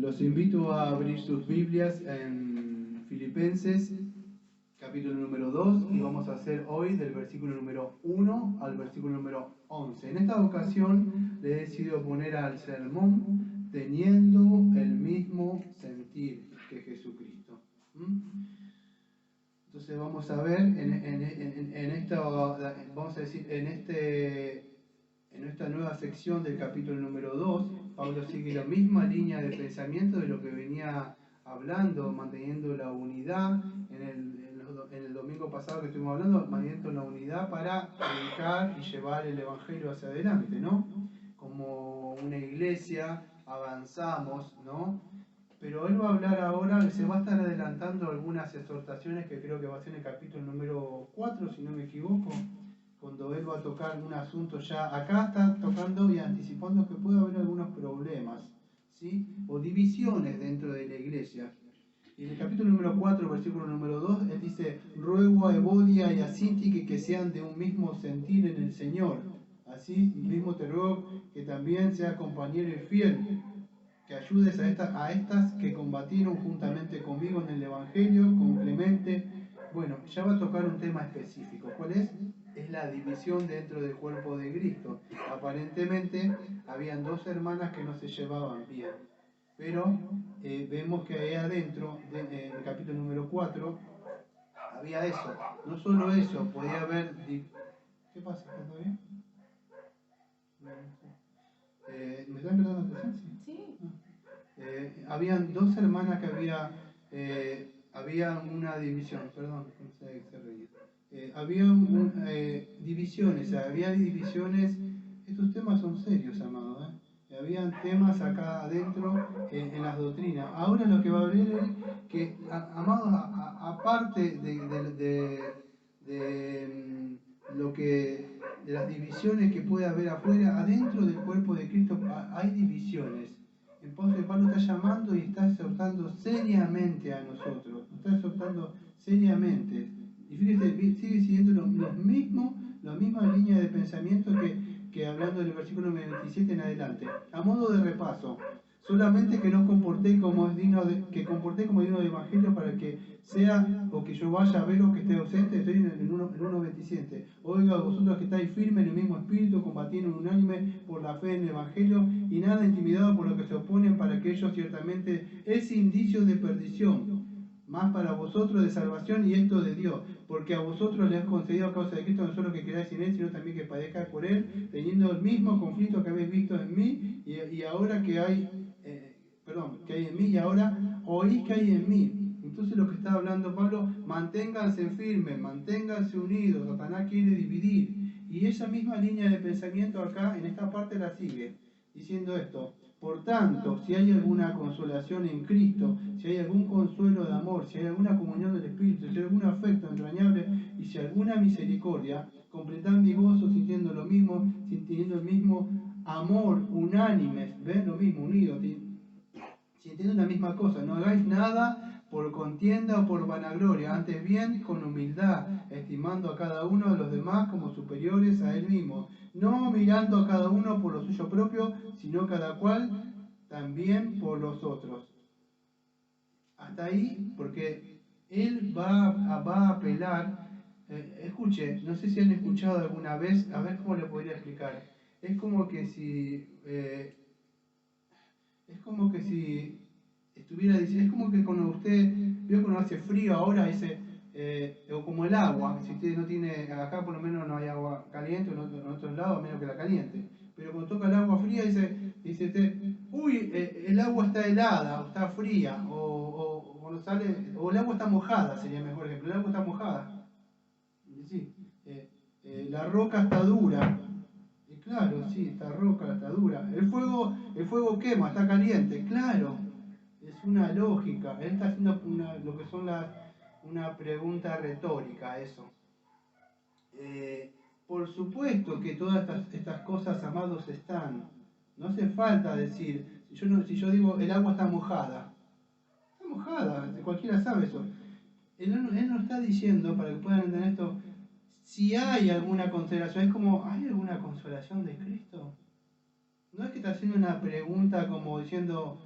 Los invito a abrir sus Biblias en Filipenses, capítulo número 2, y vamos a hacer hoy del versículo número 1 al versículo número 11. En esta ocasión le he decidido poner al sermón teniendo el mismo sentir que Jesucristo. Entonces vamos a ver en esta nueva sección del capítulo número 2, Pablo sigue la misma línea de pensamiento de lo que venía hablando, manteniendo la unidad. En el domingo pasado que estuvimos hablando, manteniendo la unidad para predicar y llevar el Evangelio hacia adelante, ¿no? Como una iglesia avanzamos, ¿no? Pero él va a hablar ahora, se va a estar adelantando algunas exhortaciones que creo que va a ser en el capítulo número 4, si no me equivoco, cuando él va a tocar un asunto ya, acá está tocando y anticipando que puede haber algunos problemas, ¿sí? O divisiones dentro de la iglesia. Y en el capítulo número 4, versículo número 2, él dice: ruego a Evodia y a Síntique que sean de un mismo sentir en el Señor. Así mismo te ruego que también seas compañero y fiel, que ayudes a estas que combatieron juntamente conmigo en el Evangelio, con Clemente. Bueno, ya va a tocar un tema específico. ¿Cuál es? Es la división dentro del cuerpo de Cristo. Aparentemente habían dos hermanas que no se llevaban bien, pero vemos que ahí adentro, en el capítulo número 4, había eso. No solo eso, podía haber... ¿Qué pasa? ¿Está todo bien? ¿Me están prestando atención? Sí. Habían dos hermanas que había una división, perdón, había divisiones, había divisiones. Estos temas son serios, amados, habían temas acá adentro en las doctrinas. Ahora lo que va a haber es que, amados, aparte de las divisiones que puede haber afuera, adentro del cuerpo de Cristo hay divisiones. Entonces Pablo está llamando y está exhortando seriamente a nosotros, está exhortando seriamente. Y fíjese, sigue siguiendo la misma línea de pensamiento que hablando del versículo 27 en adelante. A modo de repaso, solamente que no comporté como es digno del Evangelio para que sea o que yo vaya a ver o que esté ausente. Estoy en el 1.27. Oiga, vosotros que estáis firmes en el mismo espíritu, combatiendo unánime por la fe en el Evangelio, y nada intimidado por lo que se oponen, para que ellos ciertamente es indicio de perdición, más para vosotros de salvación, y esto de Dios, porque a vosotros les he concedido a causa de Cristo no solo que queráis en Él, sino también que padezcáis por Él, teniendo el mismo conflicto que habéis visto en mí, y ahora que hay en mí, y ahora oís que hay en mí. Entonces lo que está hablando Pablo: manténganse firmes, manténganse unidos. Satanás quiere dividir. Y esa misma línea de pensamiento acá, en esta parte, la sigue, diciendo esto: por tanto, si hay alguna consolación en Cristo, si hay algún consuelo de amor, si hay alguna comunión del Espíritu, si hay algún afecto entrañable, y si alguna misericordia, completad mi gozo sintiendo lo mismo, sintiendo el mismo amor, unánimes, ¿ven? Lo mismo, unidos, sintiendo la misma cosa. No hagáis nada por contienda o por vanagloria, antes bien con humildad, estimando a cada uno de los demás como superiores a él mismo, no mirando a cada uno por lo suyo propio, sino cada cual también por los otros. Hasta ahí, porque él va a apelar. Escuche, no sé si han escuchado alguna vez, a ver cómo le podría explicar. Es como que si estuviera diciendo, es como que cuando usted vio cuando hace frío ahora, o como el agua, si usted no tiene, acá por lo menos no hay agua caliente, en otros lados a menos que la caliente, pero cuando toca el agua fría dice usted: uy, el agua está helada, o está fría, o cuando sale, o el agua está mojada, sería el mejor ejemplo: el agua está mojada, sí, la roca está dura. Claro, sí, esta roca está dura. El fuego quema, está caliente. Claro, es una lógica. Él está haciendo lo que son una pregunta retórica, eso. Por supuesto que todas estas cosas, amados, están. No hace falta decir, si yo digo el agua está mojada cualquiera sabe eso. Él no está diciendo, para que puedan entender esto, si hay alguna consolación. Es como: ¿hay alguna consolación de Cristo? No es que está haciendo una pregunta como diciendo: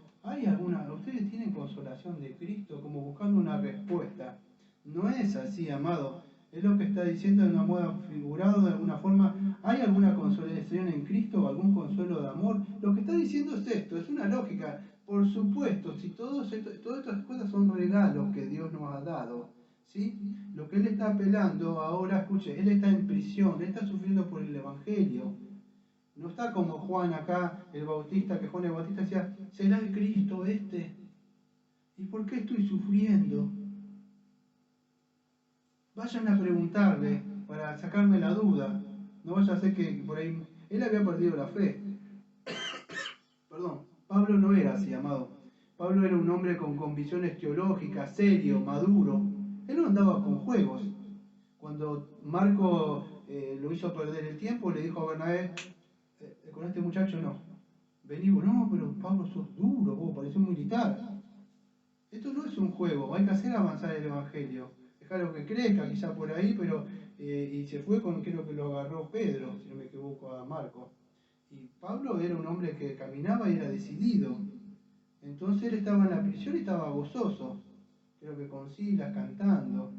ustedes tienen consolación de Cristo como buscando una respuesta? No es así, amado. Es lo que está diciendo de una modo figurado, de alguna forma. ¿Hay alguna consolación en Cristo o algún consuelo de amor? Lo que está diciendo es esto, es una lógica. Por supuesto, si todas estas cosas son regalos que Dios nos ha dado, ¿sí? Lo que Él está apelando ahora, escuche, Él está en prisión, Él está sufriendo por el Evangelio. No está como Juan acá, el Bautista, que Juan el Bautista decía, ¿será el Cristo este? ¿Y por qué estoy sufriendo? Vayan a preguntarle para sacarme la duda. No vaya a ser que por ahí... Él había perdido la fe. Perdón, Pablo no era así, amado. Pablo era un hombre con convicciones teológicas, serio, maduro. Él no andaba con juegos. Cuando Marco lo hizo perder el tiempo, le dijo a Bernabé, con este muchacho no. Vení, no, pero Pablo sos duro, vos parecés un militar. Esto no es un juego, hay que hacer avanzar el Evangelio. Dejarlo que crezca quizá por ahí, pero y se fue con, creo que lo agarró Pedro, si no me equivoco, a Marco. Y Pablo era un hombre que caminaba y era decidido. Entonces él estaba en la prisión y estaba gozoso, creo que con Silas cantando.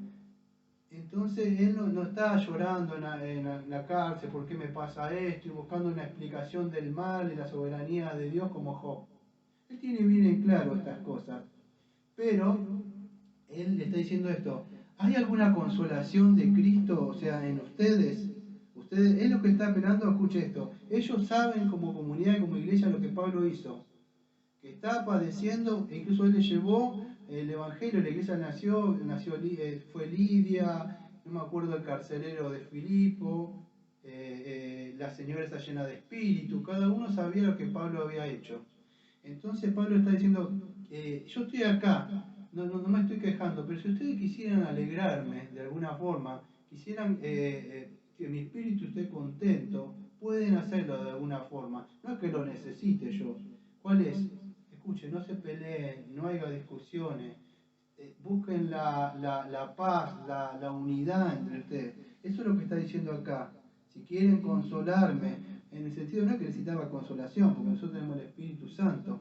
Entonces él no está llorando en la cárcel, ¿por qué me pasa esto? Y buscando una explicación del mal y la soberanía de Dios como Job. Él tiene bien en claro estas cosas. Pero él le está diciendo esto, ¿hay alguna consolación de Cristo, o sea, en ustedes? Ustedes, es lo que está apelando, escuche esto. Ellos saben como comunidad y como iglesia lo que Pablo hizo, que está padeciendo, e incluso él le llevó el Evangelio, la iglesia fue Lidia, no me acuerdo el carcelero de Filipo, la señora está llena de espíritu, cada uno sabía lo que Pablo había hecho. Entonces Pablo está diciendo, yo estoy acá, no me estoy quejando, pero si ustedes quisieran alegrarme de alguna forma, quisieran que mi espíritu esté contento, pueden hacerlo de alguna forma. No es que lo necesite yo. ¿Cuál es? Escuchen, no se peleen, no haya discusiones, busquen la paz, la unidad entre ustedes. Eso es lo que está diciendo acá. Si quieren consolarme, en el sentido no es que necesitaba consolación, porque nosotros tenemos el Espíritu Santo,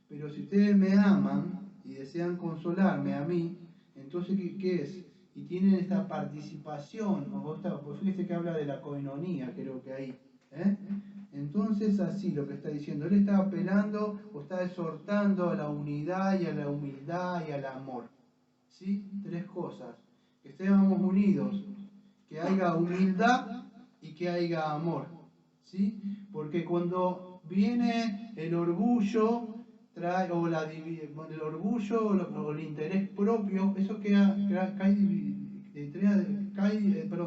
pero si ustedes me aman y desean consolarme a mí, entonces ¿qué es? Y tienen esta participación, pues fíjese que habla de la coinonía, creo que ahí. Entonces así lo que está diciendo, él está apelando o está exhortando a la unidad y a la humildad y al amor. ¿Sí? Tres cosas. Que estemos unidos, que haya humildad y que haya amor. ¿Sí? Porque cuando viene el orgullo, trae, el orgullo o el interés propio, eso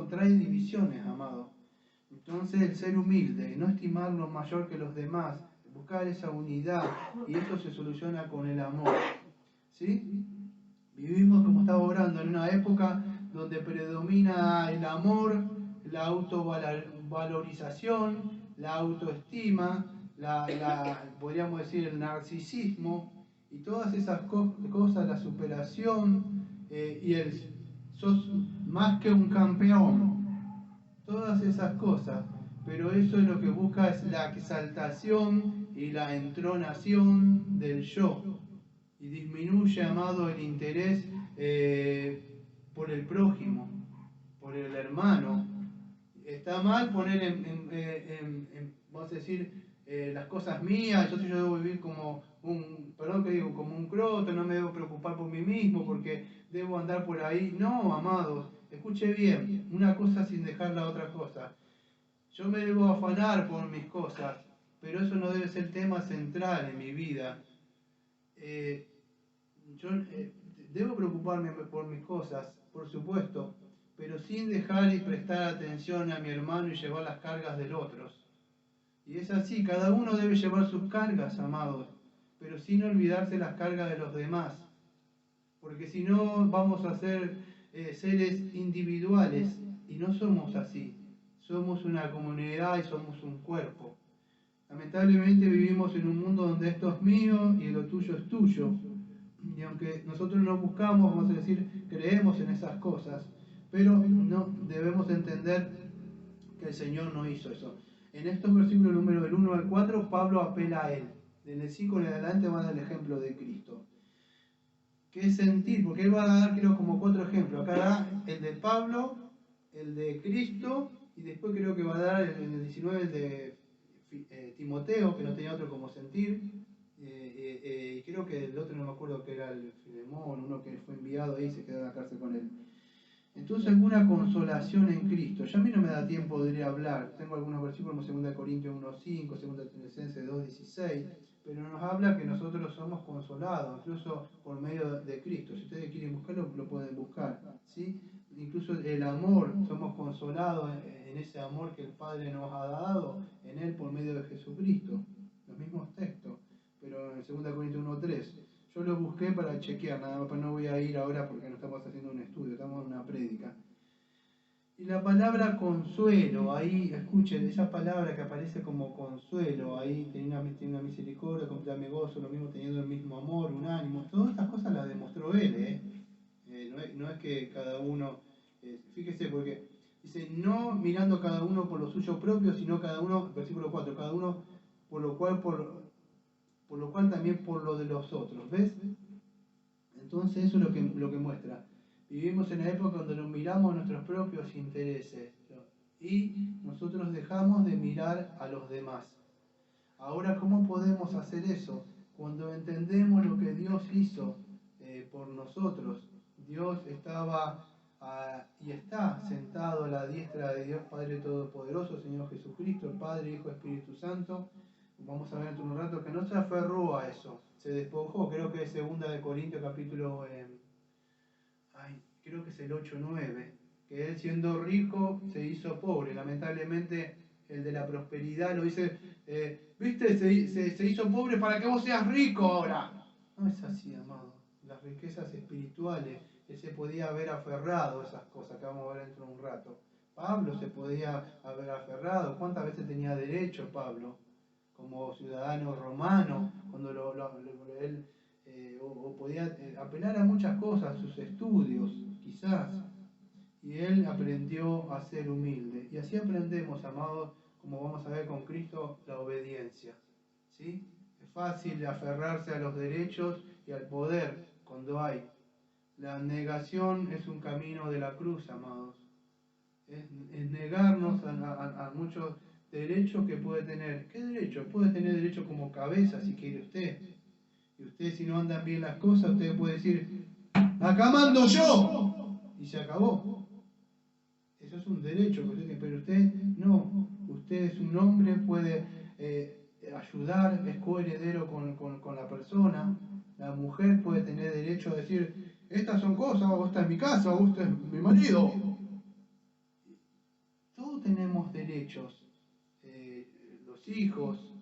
trae divisiones, amado. Entonces el ser humilde, no estimarlo mayor que los demás, buscar esa unidad, y esto se soluciona con el amor. ¿Sí? Vivimos, como estaba orando, en una época donde predomina el amor, la autovalorización, la autoestima, podríamos decir el narcisismo, y todas esas cosas, la superación y el sos más que un campeón, todas esas cosas, pero eso es lo que busca es la exaltación y la entronación del yo. Y disminuye, amado, el interés por el prójimo, por el hermano. Está mal poner vamos a decir, las cosas mías, yo debo vivir como como un croto, no me debo preocupar por mí mismo porque debo andar por ahí. No, amados, escuche bien, una cosa sin dejar la otra cosa. Yo me debo afanar por mis cosas, pero eso no debe ser el tema central en mi vida. Yo debo preocuparme por mis cosas, por supuesto, pero sin dejar y prestar atención a mi hermano y llevar las cargas del otro. Y es así, cada uno debe llevar sus cargas, amados, pero sin olvidarse las cargas de los demás, porque si no vamos a ser seres individuales y no somos así. Somos una comunidad y somos un cuerpo. Lamentablemente vivimos en un mundo donde esto es mío y lo tuyo es tuyo. Y aunque nosotros no buscamos, vamos a decir, creemos en esas cosas, pero no debemos entender que el Señor no hizo eso. En estos versículos número del 1 al 4, Pablo apela a Él. En el 5 en adelante va a dar el ejemplo de Cristo. ¿Qué es sentir? Porque él va a dar, creo, como 4 ejemplos. Acá da el de Pablo, el de Cristo, y después creo que va a dar en el 19 el de Timoteo, que no tenía otro como sentir. Y creo que el otro no me acuerdo que era el Filemón, uno que fue enviado ahí y se quedó en la cárcel con él. Entonces, alguna consolación en Cristo. Ya a mí no me da tiempo de ir a hablar. Tengo algunos versículos como 2 Corintios 1:5, 2 Tesalonicenses 2:16, pero nos habla que nosotros somos consolados, incluso por medio de Cristo. Si ustedes quieren buscarlo, lo pueden buscar, ¿sí? Incluso el amor, somos consolados en ese amor que el Padre nos ha dado, en Él por medio de Jesucristo. Los mismos textos, pero en 2 Corintios 1:3. Yo lo busqué para chequear, nada más, pero no voy a ir ahora porque no estamos haciendo un estudio, estamos en una prédica. Y la palabra consuelo, ahí, escuchen, esa palabra que aparece como consuelo, ahí tiene una misericordia, completamente gozo, lo mismo teniendo el mismo amor, un ánimo, todas estas cosas las demostró él, no es que cada uno, fíjese, porque dice, no mirando cada uno por lo suyo propio, sino cada uno, versículo 4, cada uno por lo cual también por lo de los otros, ¿ves? Entonces eso es lo que muestra. Vivimos en la época donde nos miramos nuestros propios intereses y nosotros dejamos de mirar a los demás. Ahora, ¿cómo podemos hacer eso? Cuando entendemos lo que Dios hizo por nosotros. Dios estaba y está sentado a la diestra de Dios Padre Todopoderoso, Señor Jesucristo, Padre, Hijo, Espíritu Santo. Vamos a ver dentro de un rato que no se aferró a eso, se despojó. Creo que es 2 Corintios capítulo, creo que es el 8:9, que él siendo rico se hizo pobre. Lamentablemente el de la prosperidad lo dice, viste, se hizo pobre para que vos seas rico ahora. No es así, amado. Las riquezas espirituales, él se podía haber aferrado a esas cosas que vamos a ver dentro de un rato. Pablo se podía haber aferrado. ¿Cuántas veces tenía derecho Pablo? Como ciudadano romano, cuando él o podía apelar a muchas cosas, sus estudios, quizás, y él aprendió a ser humilde. Y así aprendemos, amados, como vamos a ver con Cristo, la obediencia. ¿Sí? Es fácil aferrarse a los derechos y al poder cuando hay. La negación es un camino de la cruz, amados. Es negarnos a muchos derechos que puede tener. ¿Qué derecho? Puede tener derecho como cabeza si quiere usted. Y usted, si no andan bien las cosas, usted puede decir, acá mando yo, y se acabó. Eso es un derecho, pero usted no. Usted es un hombre, puede ayudar, es coheredero con la persona. La mujer puede tener derecho a decir, estas son cosas, o esta es mi casa, o este es mi marido. Todos tenemos derechos. Los hijos,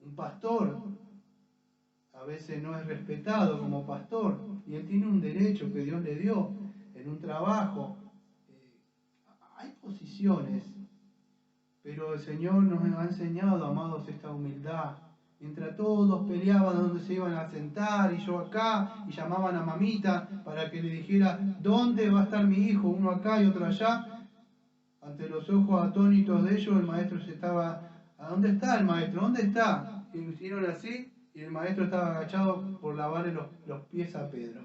un pastor, a veces no es respetado como pastor, y él tiene un derecho que Dios le dio en un trabajo. Hay posiciones, pero el Señor nos ha enseñado, amados, esta humildad. Mientras todos peleaban donde se iban a sentar, y yo acá, y llamaban a mamita para que le dijera, ¿dónde va a estar mi hijo? Uno acá y otro allá. Ante los ojos atónitos de ellos, el maestro se estaba, ¿a dónde está el maestro? ¿Dónde está? Y lo hicieron así, y el maestro estaba agachado por lavarle los pies a Pedro.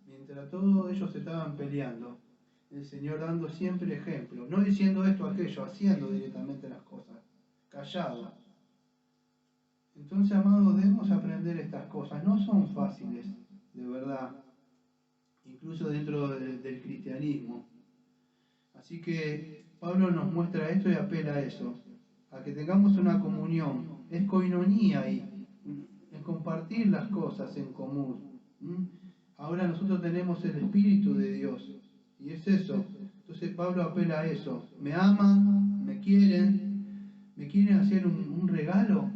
Mientras todos ellos estaban peleando, el Señor dando siempre ejemplo, no diciendo esto o aquello, haciendo directamente las cosas, callado. Entonces, amados, debemos aprender estas cosas, no son fáciles, de verdad, incluso dentro del cristianismo. Así que Pablo nos muestra esto y apela a eso, a que tengamos una comunión, es koinonía ahí, es compartir las cosas en común. Ahora nosotros tenemos el Espíritu de Dios, y es eso. Entonces Pablo apela a eso, me aman, me quieren hacer un regalo.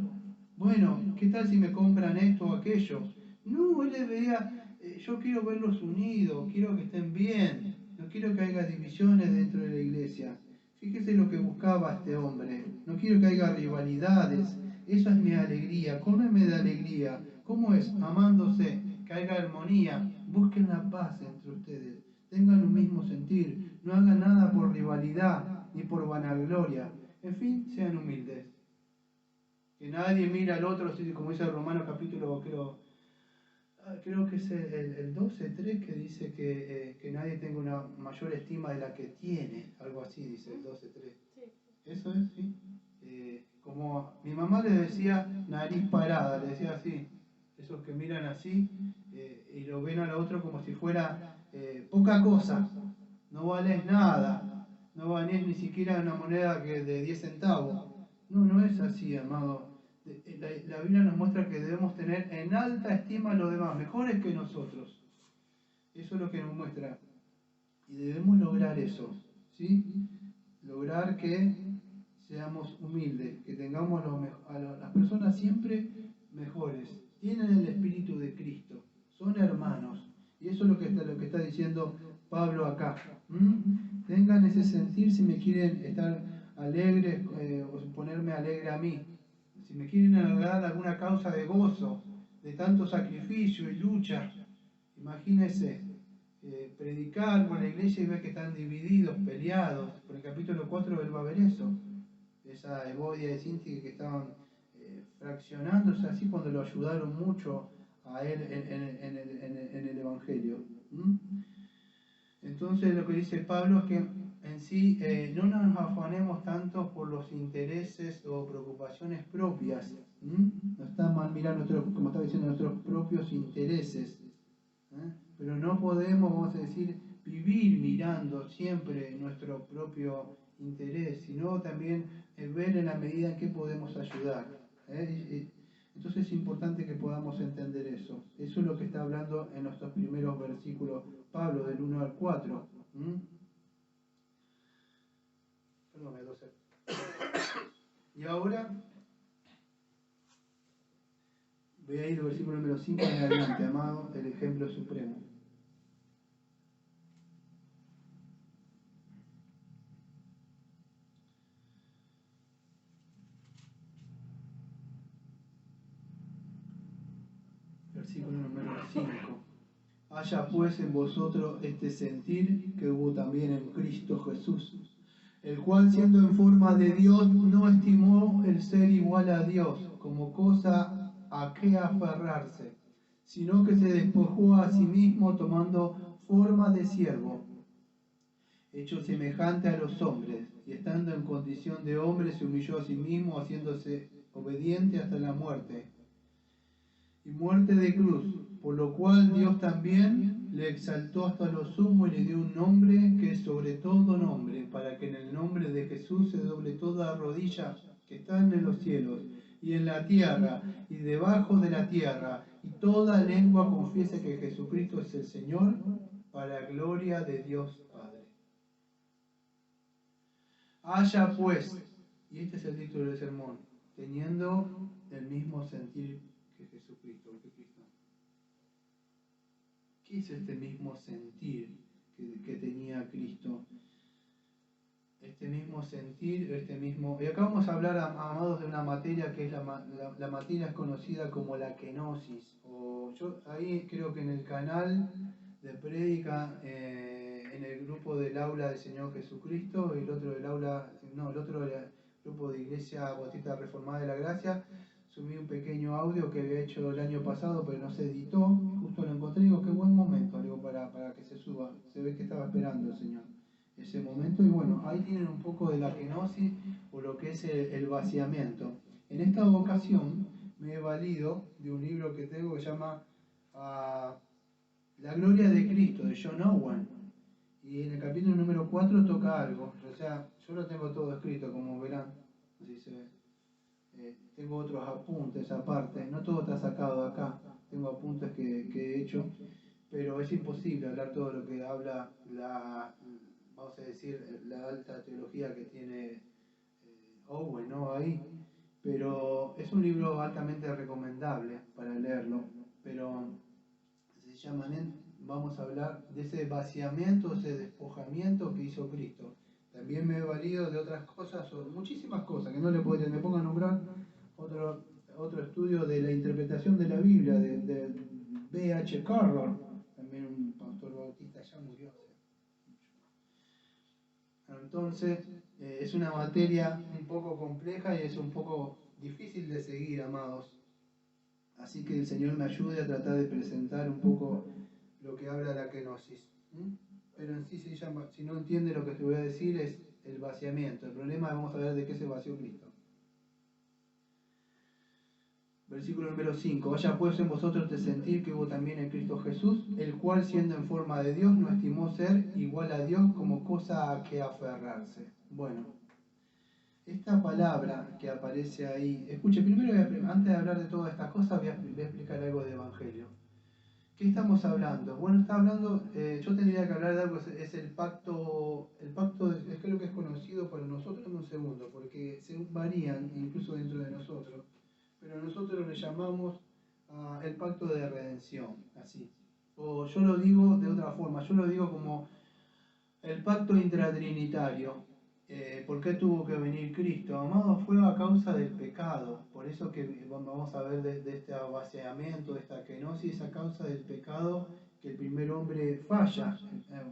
Bueno, ¿qué tal si me compran esto o aquello? No, él les veía, yo quiero verlos unidos, quiero que estén bien, no quiero que haya divisiones dentro de la iglesia. Fíjese lo que buscaba este hombre, no quiero que haya rivalidades, eso es mi alegría, cómeme de alegría. ¿Cómo es? Amándose, que haya armonía, busquen la paz entre ustedes, tengan un mismo sentir, no hagan nada por rivalidad ni por vanagloria, en fin, sean humildes. Que nadie mira al otro, como dice el Romano capítulo, creo que es el 12:3 que dice que nadie tenga una mayor estima de la que tiene, algo así dice el 12:3. Eso es, sí. Como mi mamá le decía nariz parada, le decía así, esos que miran así y lo ven al otro como si fuera poca cosa, no vales nada, no vales ni siquiera una moneda de 10 centavos. No, no es así, amado. La Biblia nos muestra que debemos tener en alta estima a los demás, mejores que nosotros. Eso es lo que nos muestra. Y debemos lograr eso, ¿sí? Lograr que seamos humildes, que tengamos a las personas siempre mejores. Tienen el Espíritu de Cristo, son hermanos. Y eso es lo que está diciendo Pablo acá. Tengan ese sentir si me quieren estar alegres o ponerme alegre a mí. Si me quieren alegrar alguna causa de gozo, de tanto sacrificio y lucha, imagínense predicar por la iglesia y ver que están divididos, peleados. Por el capítulo 4 él va a ver eso. Esa Evodia y Sinti que estaban fraccionándose así cuando lo ayudaron mucho a él en el Evangelio. Entonces lo que dice Pablo es que en sí no nos afanemos tanto por los intereses o preocupaciones propias. No está mal mirar como estaba diciendo, nuestros propios intereses. Pero no podemos, vamos a decir, vivir mirando siempre nuestro propio interés, sino también ver en la medida en que podemos ayudar. Entonces es importante que podamos entender eso. Eso es lo que está hablando en nuestros primeros versículos Pablo, del 1 al 4. Perdón, el 12. Y ahora voy a ir al versículo número 5 en adelante, amado, el ejemplo supremo. Versículo número 5. Haya pues en vosotros este sentir que hubo también en Cristo Jesús, el cual siendo en forma de Dios no estimó el ser igual a Dios como cosa a que aferrarse, sino que se despojó a sí mismo tomando forma de siervo, hecho semejante a los hombres, y estando en condición de hombre se humilló a sí mismo, haciéndose obediente hasta la muerte, y muerte de cruz, por lo cual Dios también le exaltó hasta lo sumo y le dio un nombre que es sobre todo nombre, para que en el nombre de Jesús se doble toda rodilla que está en los cielos y en la tierra y debajo de la tierra, y toda lengua confiese que Jesucristo es el Señor, para gloria de Dios Padre. Haya pues, y este es el título del sermón, teniendo el mismo sentir que Jesucristo, que Cristo. ¿Qué es este mismo sentir que tenía Cristo? Este mismo sentir, Y acá vamos a hablar, amados, de una materia que es la materia es conocida como la kenosis. Yo ahí creo que en el canal de prédica, en el grupo del aula del Señor Jesucristo, y el otro del grupo de Iglesia Bautista Reformada de la Gracia, subí un pequeño audio que había hecho el año pasado, pero no se editó. Justo lo encontré y digo, qué buen momento, digo, para que se suba. Se ve que estaba esperando el Señor ese momento. Y bueno, ahí tienen un poco de la kenosis o lo que es el vaciamiento. En esta ocasión me he valido de un libro que tengo que se llama La Gloria de Cristo, de John Owen. Y en el capítulo número 4 toca algo. O sea, yo lo tengo todo escrito, como verán. Así se ve. Tengo otros apuntes aparte, no todo está sacado de acá, tengo apuntes que he hecho, pero es imposible hablar todo lo que habla vamos a decir, la alta teología que tiene Owen, ¿no? Ahí, pero es un libro altamente recomendable para leerlo, pero se llama, vamos a hablar de ese vaciamiento, ese despojamiento que hizo Cristo. También me he valido de otras cosas, o muchísimas cosas, que no le podría, me pongo a nombrar otro estudio de la interpretación de la Biblia, de B.H. Carroll, también un pastor bautista, ya murió hace mucho. Entonces, es una materia un poco compleja y es un poco difícil de seguir, amados. Así que el Señor me ayude a tratar de presentar un poco lo que habla la kenosis. Pero en sí se llama, si no entiende lo que te voy a decir, es el vaciamiento. El problema es, vamos a ver de qué se vació Cristo. Versículo número 5. Vaya pues en vosotros de sentir que hubo también en Cristo Jesús, el cual siendo en forma de Dios no estimó ser igual a Dios como cosa a que aferrarse. Bueno, esta palabra que aparece ahí, escuche, primero antes de hablar de todas estas cosas voy a explicar algo de Evangelio. ¿Qué estamos hablando? Bueno, está hablando, yo tendría que hablar de algo, es el pacto es creo que es conocido para nosotros en un segundo, porque se varían incluso dentro de nosotros, pero nosotros le llamamos el pacto de redención, así. O yo lo digo de otra forma, yo lo digo como el pacto intratrinitario. ¿Por qué tuvo que venir Cristo? Amado, fue a causa del pecado. Por eso que vamos a ver de este vaciamiento, de esta kenosis, a causa del pecado que el primer hombre falla.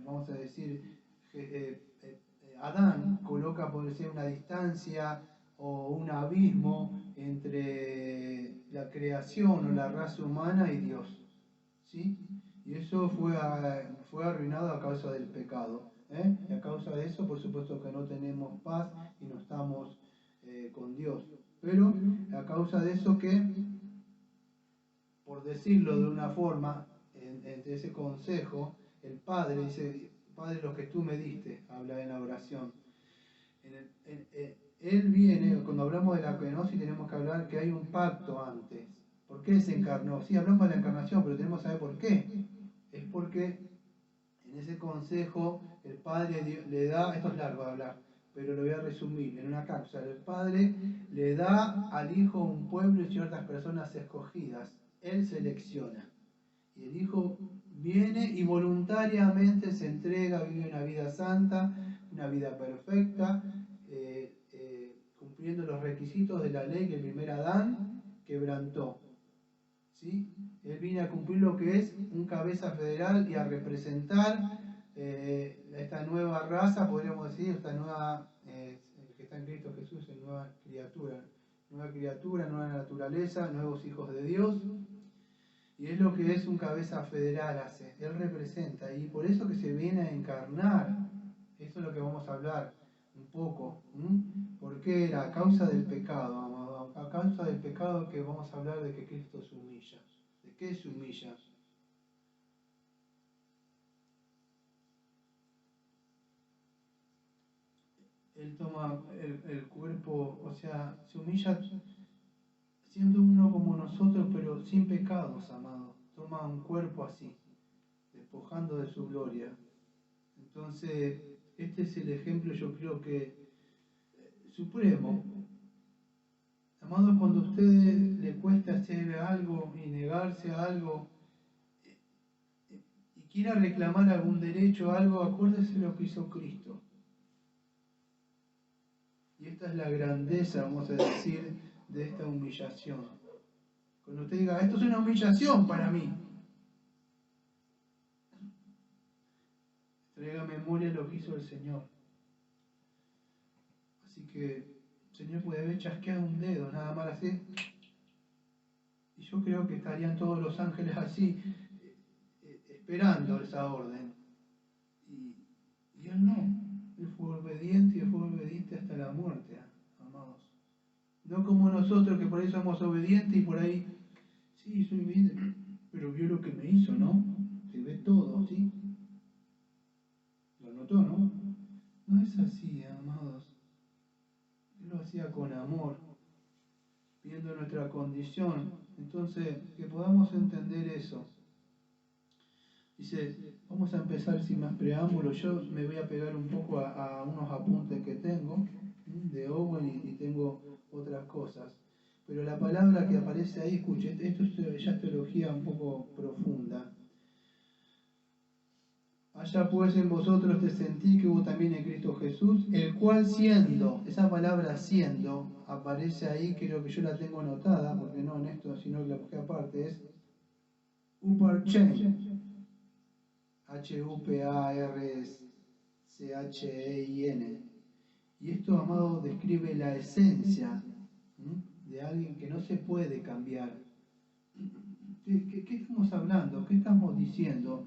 Vamos a decir, Adán coloca, por decir, una distancia o un abismo entre la creación o la raza humana y Dios. ¿Sí? Y eso fue arruinado a causa del pecado. Y a causa de eso, por supuesto que no tenemos paz y no estamos con Dios. Pero a causa de eso que, por decirlo de una forma, entre ese consejo, el Padre dice, Padre, los que tú me diste, habla en la oración. Él viene, cuando hablamos de la kenosis tenemos que hablar que hay un pacto antes. ¿Por qué se encarnó? Sí, hablamos de la encarnación, pero tenemos que saber por qué. Es porque en ese consejo el Padre le da, esto es largo de hablar, pero lo voy a resumir en una cápsula. El Padre le da al Hijo un pueblo y ciertas personas escogidas. Él selecciona. Y el Hijo viene y voluntariamente se entrega, vive una vida santa, una vida perfecta, cumpliendo los requisitos de la ley que el primer Adán quebrantó. ¿Sí? Él viene a cumplir lo que es un cabeza federal y a representar esta nueva raza, podríamos decir, esta nueva, que está en Cristo Jesús, es nueva criatura, nueva naturaleza, nuevos hijos de Dios. Y es lo que es un cabeza federal hace, él representa, y por eso que se viene a encarnar. Eso es lo que vamos a hablar un poco. Porque era a causa del pecado, amado, a causa del pecado que vamos a hablar de que Cristo se humilla. ¿De qué se humilla? Él toma el cuerpo, o sea, se humilla siendo uno como nosotros, pero sin pecados, amado. Toma un cuerpo así, despojando de su gloria. Entonces, este es el ejemplo, yo creo que supremo. Amado, cuando a usted le cuesta hacer algo y negarse a algo y quiera reclamar algún derecho o algo, acuérdese lo que hizo Cristo. Y esta es la grandeza, vamos a decir, de esta humillación. Cuando usted diga, esto es una humillación para mí, traiga memoria lo que hizo el Señor. Así que el Señor puede haber chasqueado un dedo, nada más así. Y yo creo que estarían todos los ángeles así, esperando esa orden. Y Él no. Él fue obediente y fue obediente hasta la muerte, amados. No como nosotros que por ahí somos obedientes y por ahí, sí, soy obediente, pero vio lo que me hizo, ¿no? Se ve todo, ¿sí? Lo notó, ¿no? No es así, amados. Él lo hacía con amor, viendo nuestra condición. Entonces, que podamos entender eso. Dice, vamos a empezar sin más preámbulos. Yo me voy a pegar un poco a unos apuntes que tengo de Owen y tengo otras cosas. Pero la palabra que aparece ahí, escuche, esto ya es teología un poco profunda. Allá pues en vosotros te sentí que hubo también en Cristo Jesús, el cual siendo, esa palabra siendo, aparece ahí, creo que yo la tengo anotada, porque no en esto, sino que la busqué aparte, es Uparchen. Huparchein. Y esto, amado, describe la esencia de alguien que no se puede cambiar. ¿Qué estamos hablando? ¿Qué estamos diciendo?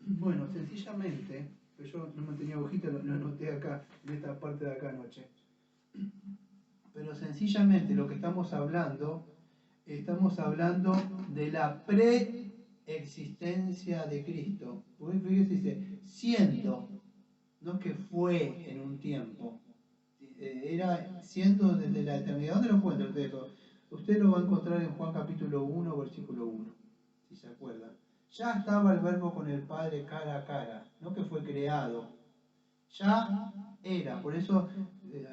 Bueno, sencillamente, yo no me tenía hojita, lo anoté acá, en esta parte de acá anoche. Pero sencillamente lo que estamos hablando de la preexistencia de Cristo. Porque fíjese, dice, siendo, no que fue en un tiempo. Era siendo desde la eternidad. ¿Dónde lo encuentra el texto? Usted lo va a encontrar en Juan capítulo 1, versículo 1, si se acuerda. Ya estaba el verbo con el Padre cara a cara, no que fue creado. Ya era, por eso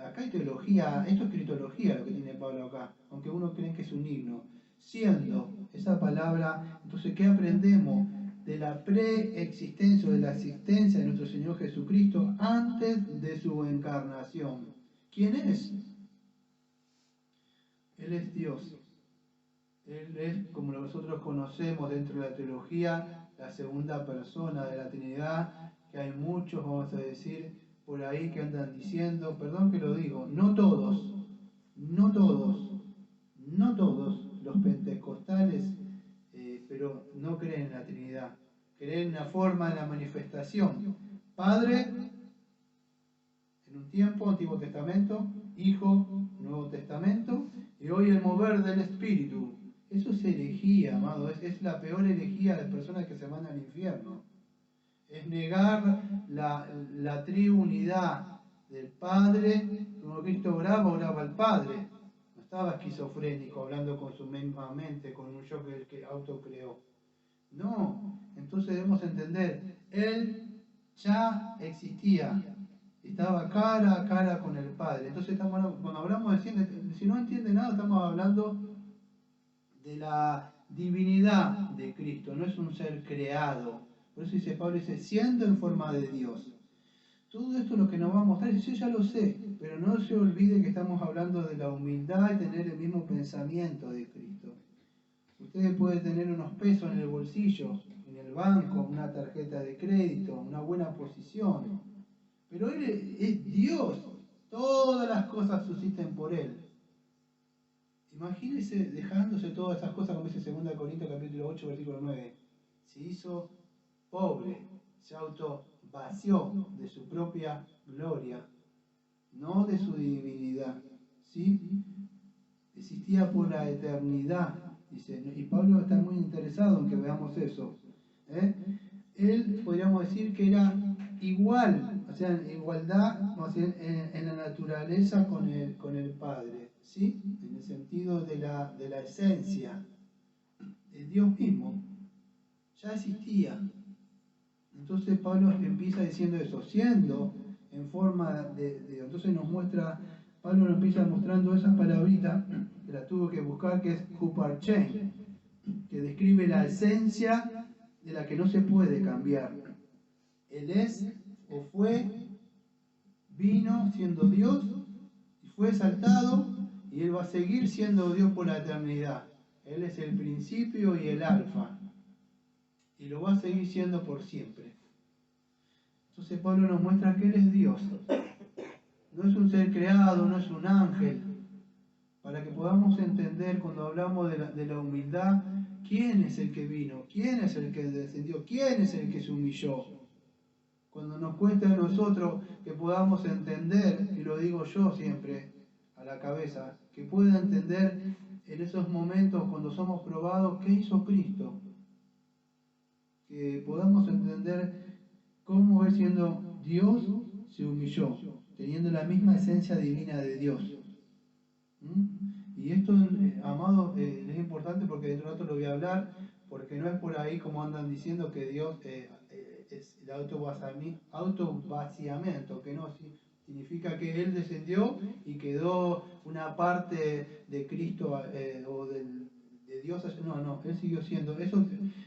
acá hay teología, esto es cristología lo que tiene Pablo acá, aunque uno cree que es un himno. Siendo, esa palabra, entonces, ¿qué aprendemos? De la preexistencia o de la existencia de nuestro Señor Jesucristo antes de su encarnación. ¿Quién es? Él es Dios. Él es, como nosotros conocemos dentro de la teología, la segunda persona de la Trinidad, que hay muchos, vamos a decir, por ahí que andan diciendo, perdón que lo digo, no todos los pentecostales, pero no creen en la Trinidad, creen en la forma, en la manifestación. Padre, en un tiempo, Antiguo Testamento, Hijo, Nuevo Testamento, y hoy el mover del Espíritu. Eso es herejía, amado, es la peor herejía de personas que se van al infierno. Es negar la triunidad del Padre. Como Cristo oraba al Padre. No estaba esquizofrénico hablando con su misma mente, con un yo que autocreó. No, entonces debemos entender, Él ya existía, estaba cara a cara con el Padre. Entonces cuando hablamos de si no entiende nada, estamos hablando de la divinidad de Cristo, no es un ser creado. Por eso dice Pablo, dice, siendo en forma de Dios. Todo esto es lo que nos va a mostrar, y yo ya lo sé, pero no se olvide que estamos hablando de la humildad y tener el mismo pensamiento de Cristo. Ustedes pueden tener unos pesos en el bolsillo, en el banco, una tarjeta de crédito, una buena posición, pero Él es Dios, todas las cosas subsisten por Él. Imagínense dejándose todas esas cosas, como dice 2 Corintios capítulo 8, versículo 9. Se hizo pobre, se autovació de su propia gloria, no de su divinidad. ¿Sí? Existía por la eternidad, dice, y Pablo está muy interesado en que veamos eso. Él, podríamos decir que era igual, o sea, en igualdad, vamos a decir, en la naturaleza con el Padre, ¿sí? En el sentido de la esencia. Dios mismo ya existía. Entonces Pablo empieza diciendo eso, siendo en forma de entonces nos muestra, Pablo nos empieza mostrando esas palabritas, que las tuvo que buscar, que es huparchen, que describe la esencia de la que no se puede cambiar. Él es o fue, vino siendo Dios, y fue exaltado, y Él va a seguir siendo Dios por la eternidad. Él es el principio y el alfa, y lo va a seguir siendo por siempre. Entonces Pablo nos muestra que Él es Dios. No es un ser creado, no es un ángel. Para que podamos entender cuando hablamos de la humildad, quién es el que vino, quién es el que descendió, quién es el que se humilló. Cuando nos cuesta a nosotros que podamos entender, y lo digo yo siempre a la cabeza, que pueda entender en esos momentos cuando somos probados qué hizo Cristo. Que podamos entender cómo Él siendo Dios se humilló, teniendo la misma esencia divina de Dios. Y esto, amado, es importante porque dentro de rato lo voy a hablar, porque no es por ahí como andan diciendo que Dios es el autovaciamiento, que no significa que Él descendió y quedó una parte de Cristo o de Dios. No, Él siguió siendo.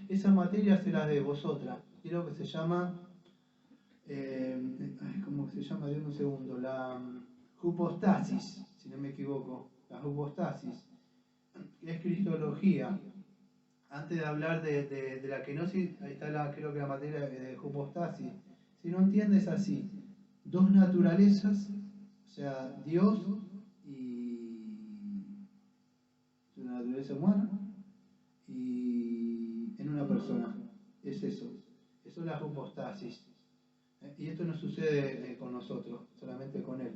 Esa materia se la de vosotras. Creo que se llama, ¿cómo se llama? Dame un segundo. La hypostasis, si no me equivoco. La hypostasis, que es cristología. Antes de hablar de la kenosis, ahí está creo que la materia de hypostasis. Si no entiendes así, dos naturalezas, o sea, Dios naturaleza humana y en una persona. Es eso. Eso es la hypostasis. Y esto no sucede con nosotros, solamente con Él.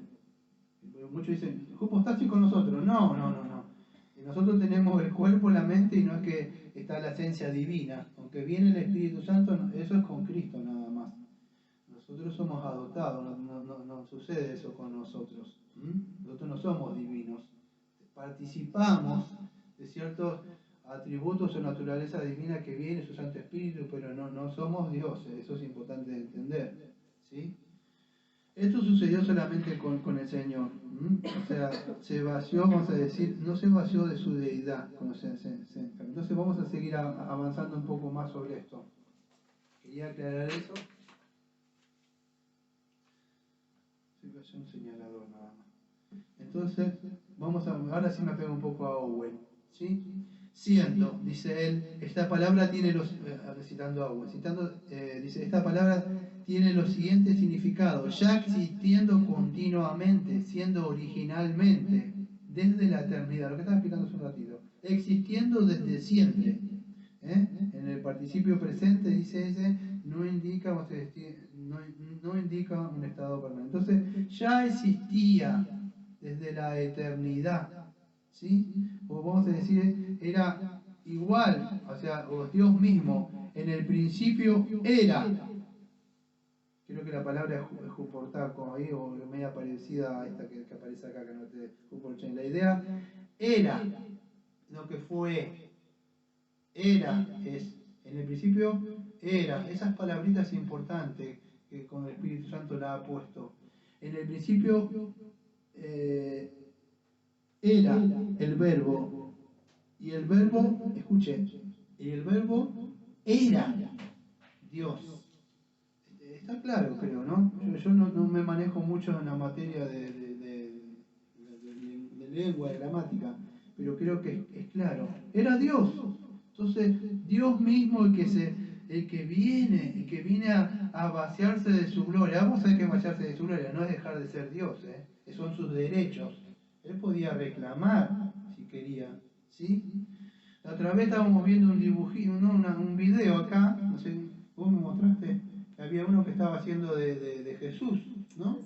Muchos dicen, hypostasis con nosotros. No. Nosotros tenemos el cuerpo, la mente, y no es que está la esencia divina. Aunque viene el Espíritu Santo, eso es con Cristo nada más. Nosotros somos adoptados, no sucede eso con nosotros. Nosotros no somos divinos. Participamos de ciertos atributos o naturaleza divina que viene, su Santo Espíritu, pero no somos dioses. Eso es importante de entender. ¿Sí? Esto sucedió solamente con el Señor. O sea, se vació, vamos a decir, no se vació de su deidad. Entonces vamos a seguir avanzando un poco más sobre esto. Quería aclarar eso. Se vació un señalador nada más. Entonces, ahora sí me pego un poco a Owen. ¿Sí? Siendo, dice él, esta palabra tiene citando a Owen, dice, esta palabra tiene los siguientes significados: ya existiendo continuamente, siendo originalmente, desde la eternidad, lo que estaba explicando hace un ratito, existiendo desde siempre. En el participio presente, dice ese, no indica un estado permanente. Entonces, ya existía desde la eternidad. ¿Sí? O vamos a decir, era igual, o Dios mismo, en el principio era. Creo que la palabra es Juportaco ahí, o media parecida a esta que aparece acá, que no te Juporchen. La idea era, no que fue, era, es, en el principio era. Esas palabritas importantes que con el Espíritu Santo la ha puesto. En el principio era el verbo, y el verbo, escuchen, y el verbo era Dios. Está claro, creo, ¿no? Yo no me manejo mucho en la materia de lengua, de gramática, pero creo que es claro. Era Dios. Entonces, Dios mismo el que viene a vaciarse de su gloria. Vamos a ver que vaciarse de su gloria no es dejar de ser Dios, son sus derechos. Él podía reclamar si quería, ¿sí? La otra vez estábamos viendo un dibujito, un video acá, no sé, vos me mostraste, que había uno que estaba haciendo de Jesús, ¿no?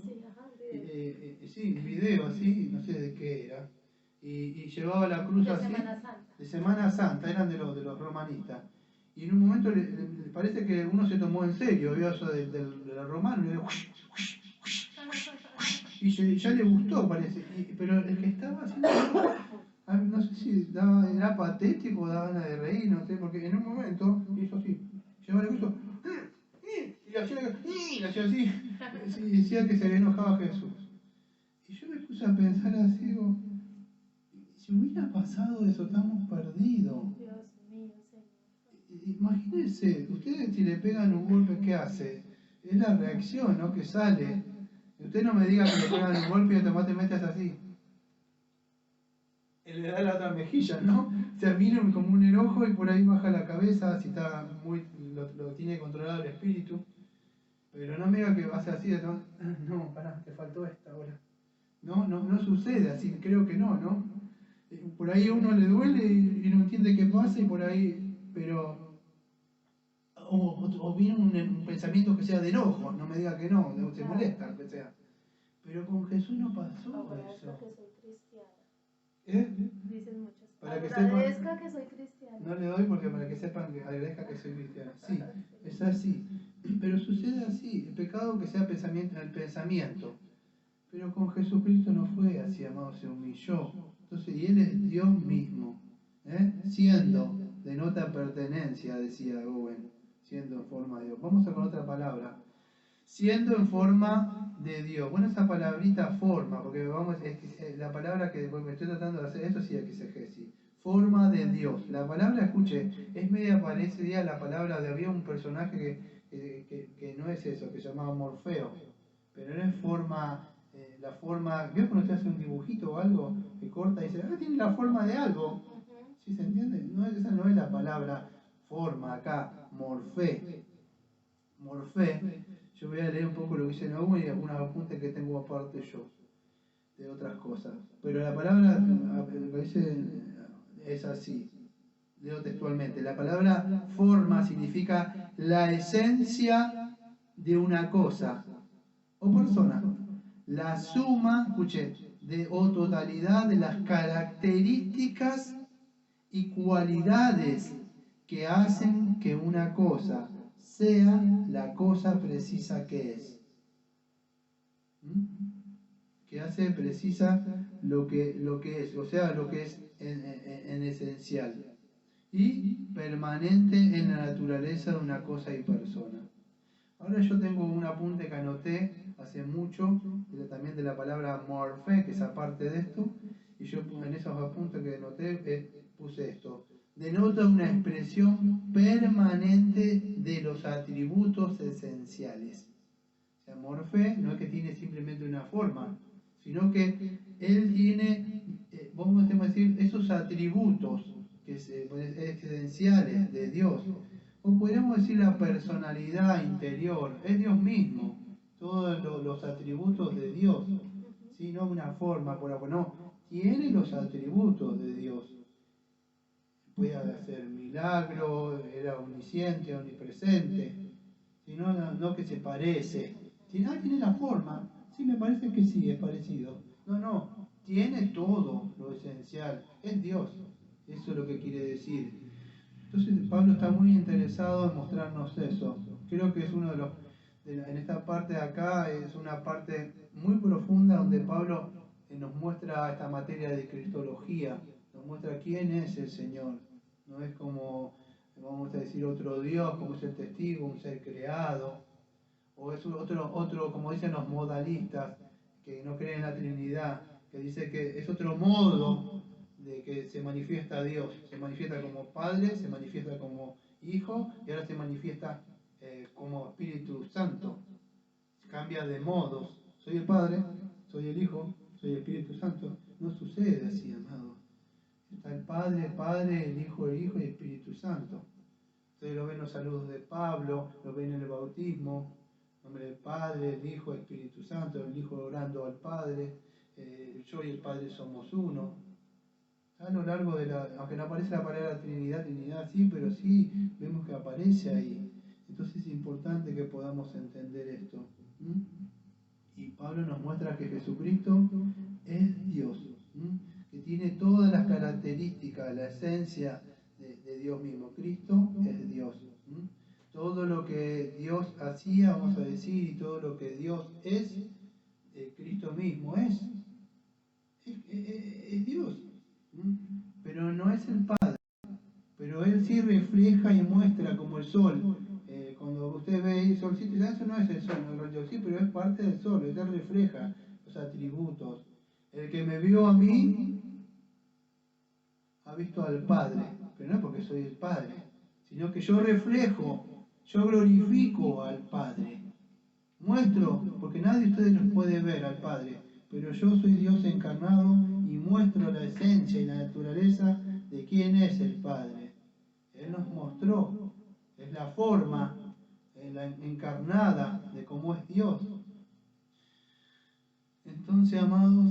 Sí, un video así, no sé de qué era, y llevaba la cruz de así, Semana Santa. de Semana Santa, eran de los romanistas. Y en un momento le parece que uno se tomó en serio, vio eso de los romanos, y le dio, y ya le gustó, parece. Pero el que estaba haciendo eso, no sé si era patético o daba ganas de reír, no sé, porque en un momento hizo así, llevaba el gusto, y le hacía así, y decía que se había enojado a Jesús. Y yo me puse a pensar así, digo, si hubiera pasado eso, estamos perdidos. Dios mío, Señor. Imagínense, ustedes si le pegan un golpe, ¿qué hace? Es la reacción, ¿no? Que sale. Usted no me diga que le pegan un golpe y automáticamente es así. Él le da la otra mejilla, ¿no? O sea, viene como un enojo y por ahí baja la cabeza, si está lo tiene controlado el espíritu. Pero no me diga que va a ser así, no, pará, te faltó esta ahora. No sucede así, creo que no. Por ahí a uno le duele y no entiende qué pasa y por ahí, pero... O viene un pensamiento que sea de enojo, no me diga que no, se molesta, lo que sea. Pero con Jesús no pasó Agradezca eso. que soy cristiana. Dicen muchos. Para que Agradezca sepan, que soy cristiana. no le doy porque para que sepan que agradezca que soy cristiano. Sí, es así. Pero sucede así, el pecado que sea el pensamiento. Pero con Jesucristo no fue así, amado, se humilló. Entonces, y Él es Dios mismo. Siendo, denota pertenencia, decía Owen, siendo en forma de Dios. Vamos a con otra palabra. Siendo en forma de Dios. Bueno, esa palabrita forma, porque la palabra que me estoy tratando de hacer, esto sí es que se ejerce. Forma de Dios. La palabra, escuche, es media parecida a la palabra de había un personaje que no es eso, que se llamaba Morfeo, pero no es forma, la forma, ¿vio cuando usted hace un dibujito o algo que corta y dice, tiene la forma de algo? ¿Sí se entiende? Esa no es la palabra forma acá, morfé. Morfé. Yo voy a leer un poco lo que dice Nahum y algunos apuntes que tengo aparte yo de otras cosas. Pero la palabra dice es así. Leo textualmente. La palabra forma significa la esencia de una cosa o persona. La suma, escuché, o totalidad de las características y cualidades que hacen que una cosa sea la cosa precisa que es. Que hace precisa lo que es, o sea, lo que es en esencial. Y permanente en la naturaleza de una cosa y persona. Ahora yo tengo un apunte que anoté hace mucho, también de la palabra morfe, que es aparte de esto, y yo en esos apuntes que anoté puse esto. Denota una expresión permanente de los atributos esenciales. O sea, morfe no es que tiene simplemente una forma, sino que él tiene, vamos a decir, esos atributos que esenciales de Dios. O podríamos decir la personalidad interior, es Dios mismo, todos los atributos de Dios, ¿sí? No una forma, no, tiene los atributos de Dios. Puede hacer milagros, era omnisciente, omnipresente, sino no que se parece. Si no tiene la forma, sí, me parece que sí, es parecido. No, tiene todo lo esencial, es Dios, eso es lo que quiere decir. Entonces Pablo está muy interesado en mostrarnos eso. Creo que es uno de los, en esta parte de acá, es una parte muy profunda donde Pablo nos muestra esta materia de cristología, nos muestra quién es el Señor. No es como, vamos a decir, otro Dios, como es el testigo, un ser creado, o es otro, como dicen los modalistas, que no creen en la Trinidad, que dice que es otro modo de que se manifiesta Dios. Se manifiesta como Padre, se manifiesta como Hijo y ahora se manifiesta como Espíritu Santo. Cambia de modos. Soy el Padre, soy el Hijo, soy el Espíritu Santo. No sucede así, amado. Está el Padre, el Hijo y el Espíritu Santo. Ustedes lo ven en los saludos de Pablo, lo ven en el bautismo. En nombre del Padre, el Hijo, el Espíritu Santo, el Hijo orando al Padre. Yo y el Padre somos uno. A lo largo de aunque no aparece la palabra Trinidad, sí, pero sí vemos que aparece ahí. Entonces es importante que podamos entender esto. Y Pablo nos muestra que Jesucristo es Dios, que tiene todas las características, la esencia de Dios mismo. Cristo es Dios. Todo lo que Dios hacía, vamos a decir, y todo lo que Dios es, Cristo mismo es Dios. Pero no es el Padre, pero Él sí refleja y muestra como el sol. Cuando usted ve el solcito, eso no es el sol, sí, pero es parte del sol, Él refleja los atributos. El que me vio a mí ha visto al Padre, pero no porque soy el Padre, sino que yo reflejo, yo glorifico al Padre. Muestro, porque nadie de ustedes nos puede ver al Padre, pero yo soy Dios encarnado y muestro la esencia y la naturaleza de quién es el Padre. Él nos mostró, es la forma la encarnada de cómo es Dios. Entonces, amados,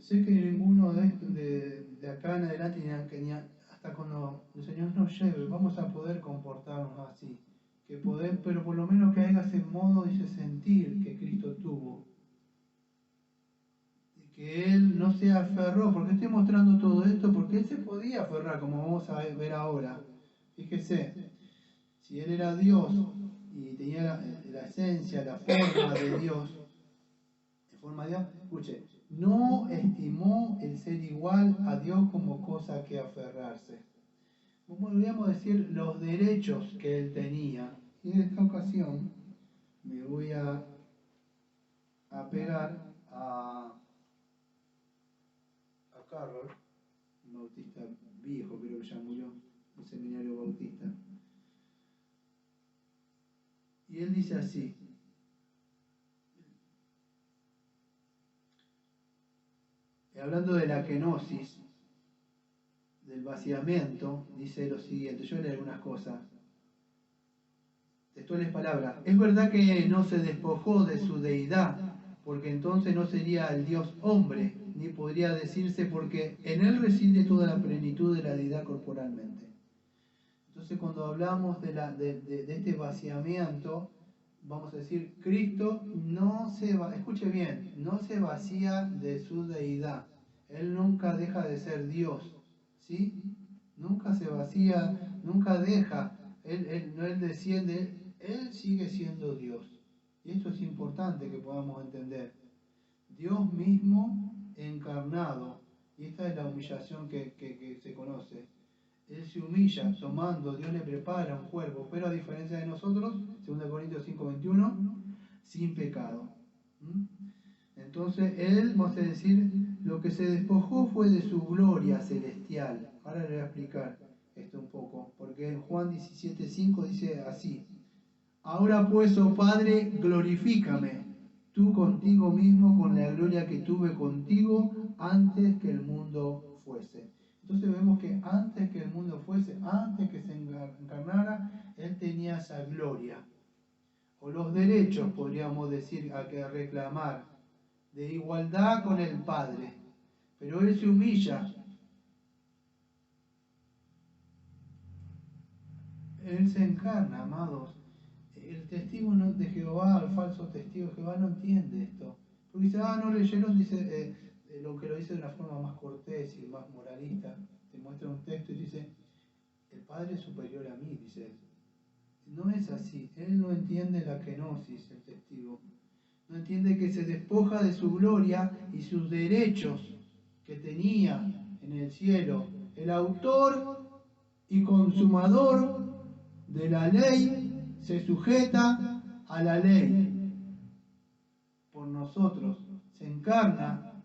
sé que ninguno de acá en adelante, ni hasta cuando el Señor nos lleve, vamos a poder comportarnos así. Pero por lo menos que haya ese modo y ese sentir que Cristo tuvo. Y que Él no se aferró, porque estoy mostrando todo esto, porque Él se podía aferrar, como vamos a ver ahora. Fíjese, si Él era Dios y tenía la esencia, la forma de Dios, escuche, no estimó el ser igual a Dios como cosa que aferrarse. Podríamos decir los derechos que Él tenía. Y en esta ocasión me voy a pegar a Carroll, un bautista viejo, creo que ya murió, un seminario bautista. Y él dice así: hablando de la kenosis, del vaciamiento, dice lo siguiente, yo leo algunas cosas. Textuales palabras: es verdad que no se despojó de su deidad, porque entonces no sería el Dios hombre, ni podría decirse, porque en Él reside toda la plenitud de la deidad corporalmente. Entonces, cuando hablamos de este vaciamiento, vamos a decir, Cristo no se va, escuche bien, no se vacía de su deidad. Él nunca deja de ser Dios, ¿sí? Nunca se vacía, nunca deja. Él desciende, Él sigue siendo Dios. Y esto es importante que podamos entender. Dios mismo encarnado, y esta es la humillación que se conoce. Él se humilla tomando, Dios le prepara un cuerpo, pero a diferencia de nosotros, 2 Corintios 5:21, sin pecado. Entonces Él, vamos a decir, lo que se despojó fue de su gloria celestial. Ahora le voy a explicar esto un poco, porque en Juan 17:5 dice así: ahora pues, oh Padre, glorifícame tú contigo mismo con la gloria que tuve contigo antes que el mundo fuese. Entonces vemos que antes que el mundo fuese, antes que se encarnara, Él tenía esa gloria. O los derechos, podríamos decir, a que reclamar, de igualdad con el Padre. Pero Él se humilla. Él se encarna, amados. El testigo de Jehová, el falso testigo de Jehová, no entiende esto. Porque dice, no leyeron, dice, lo que lo dice de una forma más cortés y más moralista. Te muestra un texto y dice, el Padre es superior a mí, dice él. No es así. Él no entiende la kenosis, el testigo. No entiende que se despoja de su gloria y sus derechos que tenía en el cielo. El autor y consumador de la ley se sujeta a la ley por nosotros, se encarna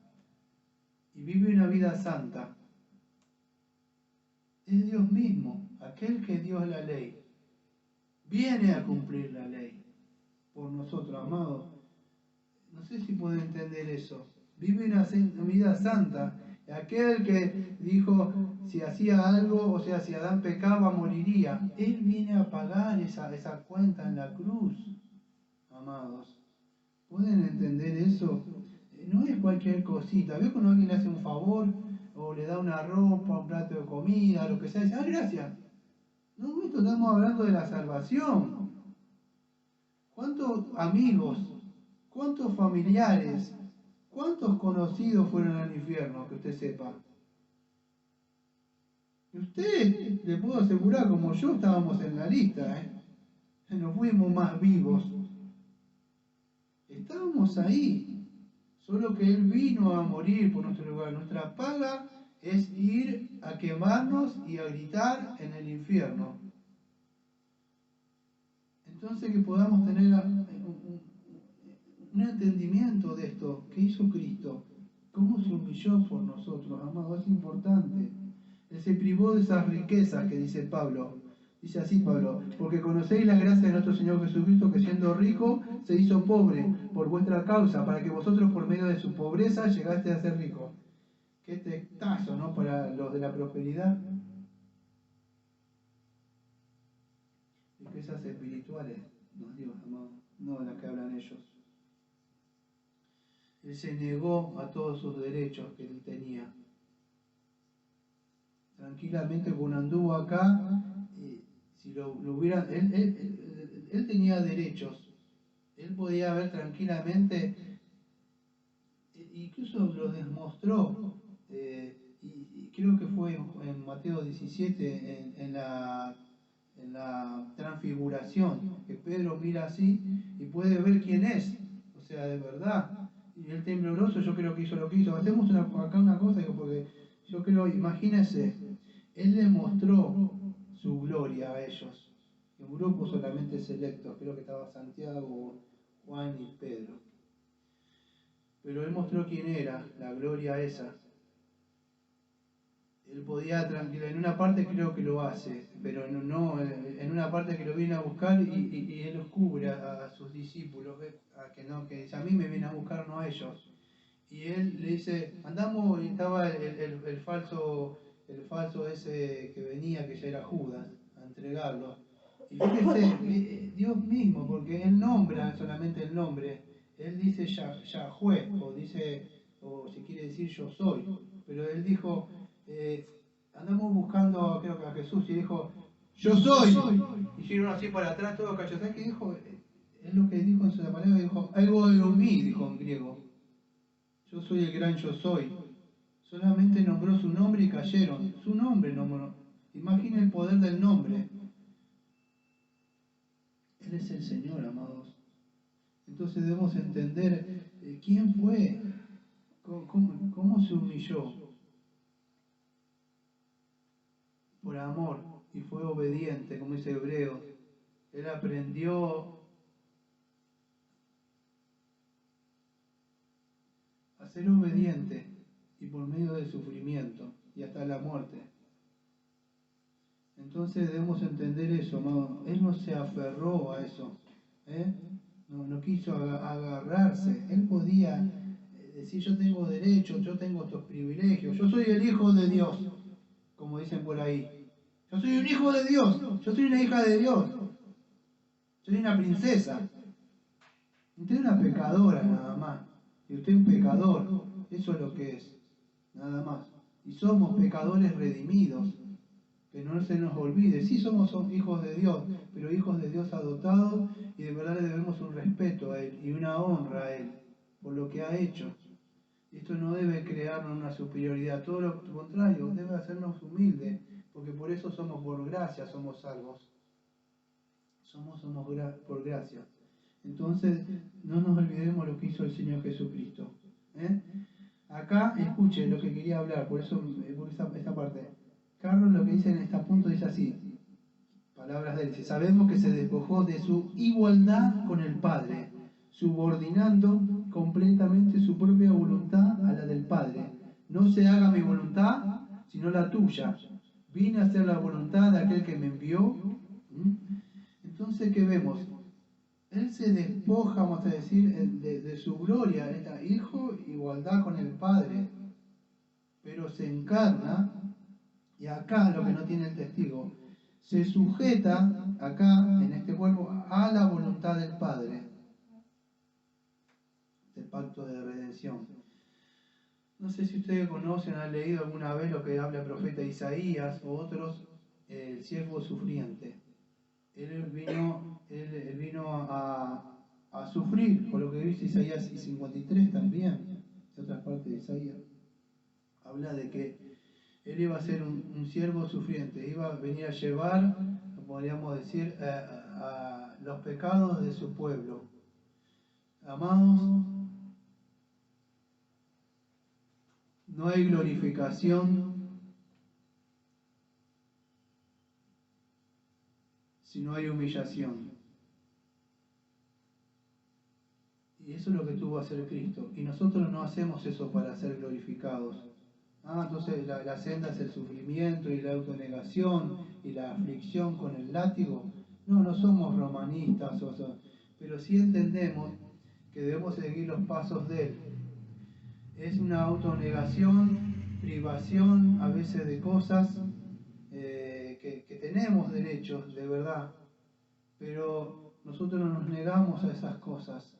y vive una vida santa. Es Dios mismo, aquel que dio la ley, viene a cumplir la ley por nosotros, amados. No sé si pueden entender eso. Vive una vida santa. Aquel que dijo, si hacía algo, o sea, si Adán pecaba, moriría. Él viene a pagar esa cuenta en la cruz, amados. ¿Pueden entender eso? No es cualquier cosita. ¿Ves cuando alguien le hace un favor, o le da una ropa, un plato de comida, lo que sea? Dice, gracias. No, esto estamos hablando de la salvación. ¿Cuántos amigos, cuántos familiares, cuántos conocidos fueron al infierno, que usted sepa? Y usted, le puedo asegurar, como yo, estábamos en la lista, nos fuimos más vivos. Estábamos ahí, solo que Él vino a morir por nuestro lugar. Nuestra paga es ir a quemarnos y a gritar en el infierno. Entonces que podamos tener un entendimiento de esto, que hizo Cristo, cómo se humilló por nosotros, amados, es importante. Él se privó de esas riquezas que dice Pablo. Dice así Pablo, porque conocéis la gracia de nuestro Señor Jesucristo, que siendo rico se hizo pobre por vuestra causa, para que vosotros por medio de su pobreza llegaste a ser ricos. Qué textazo, ¿no? Para los de la prosperidad. Riquezas espirituales, nos dio, amado, no las que hablan ellos. Él se negó a todos sus derechos que él tenía. Tranquilamente cuando anduvo acá, si lo hubiera, él tenía derechos. Él podía haber tranquilamente, incluso lo demostró, y creo que fue en Mateo 17, en la transfiguración, que Pedro mira así y puede ver quién es, o sea, de verdad. Y el tembloroso yo creo que hizo lo que hizo. Hacemos acá una cosa, porque yo creo, imagínense, Él le mostró su gloria a ellos, un grupo solamente selecto, creo que estaba Santiago, Juan y Pedro. Pero Él mostró quién era, la gloria esa. Él podía tranquilo, en una parte creo que lo hace, pero no, en una parte que lo viene a buscar y Él los cubre a sus discípulos, que dice, a mí me viene a buscar, no a ellos. Y Él le dice, andamos, y estaba el falso ese que venía, que ya era Judas, a entregarlo. Y fíjese, Dios mismo, porque Él nombra solamente el nombre, Él dice Yahweh, o dice o si quiere decir yo soy. Pero él dijo, andamos buscando, creo que a Jesús, y dijo, yo soy. Y giraron así para atrás, todo cayó. ¿Sabes qué dijo? Es lo que dijo en su palabra, dijo, algo de mí, dijo en griego. Yo soy el gran yo soy. Solamente nombró su nombre y cayeron. Su nombre nombró. Imagina el poder del nombre. Él es el Señor, amados. Entonces debemos entender quién fue, cómo se humilló. Por amor, y fue obediente, como dice Hebreos. Él aprendió a ser obediente y por medio del sufrimiento y hasta la muerte. Entonces debemos entender eso, amado. Él no se aferró a eso, no quiso agarrarse. Él podía decir, yo tengo derechos, yo tengo estos privilegios, yo soy el hijo de Dios, como dicen por ahí. Yo soy un hijo de Dios, yo soy una hija de Dios, soy una princesa. Usted es una pecadora nada más, y usted es un pecador, eso es lo que es, nada más. Y somos pecadores redimidos, que no se nos olvide, sí somos hijos de Dios, pero hijos de Dios adoptados, y de verdad le debemos un respeto a Él y una honra a Él por lo que ha hecho. Esto no debe crearnos una superioridad, todo lo contrario, debe hacernos humildes, porque por eso somos por gracia, somos salvos. Somos por gracia. Entonces, no nos olvidemos lo que hizo el Señor Jesucristo. Acá, escuche lo que quería hablar, por eso, por esta parte. Carlos lo que dice en este punto dice así, palabras de él, dice, sabemos que se despojó de su igualdad con el Padre, subordinando completamente su propia voluntad a la del Padre. No se haga mi voluntad, sino la tuya. Vine a hacer la voluntad de aquel que me envió. Entonces, ¿qué vemos? Él se despoja, vamos a decir, de su gloria, hijo, igualdad con el Padre, pero se encarna, y acá lo que no tiene el testigo, se sujeta, acá, en este cuerpo, a la voluntad del Padre, del pacto de redención. No sé si ustedes conocen, han leído alguna vez lo que habla el profeta Isaías o otros, el siervo sufriente. Él vino a sufrir, por lo que dice Isaías 53 también, de otras partes de Isaías. Habla de que él iba a ser un siervo sufriente, iba a venir a llevar, podríamos decir, a los pecados de su pueblo. Amados, no hay glorificación si no hay humillación. Y eso es lo que tuvo que hacer Cristo. Y nosotros no hacemos eso para ser glorificados. Entonces la senda es el sufrimiento y la autonegación y la aflicción con el látigo. No somos romanistas, pero sí entendemos que debemos seguir los pasos de Él. Es una autonegación, privación a veces de cosas que tenemos derechos, de verdad, pero nosotros no nos negamos a esas cosas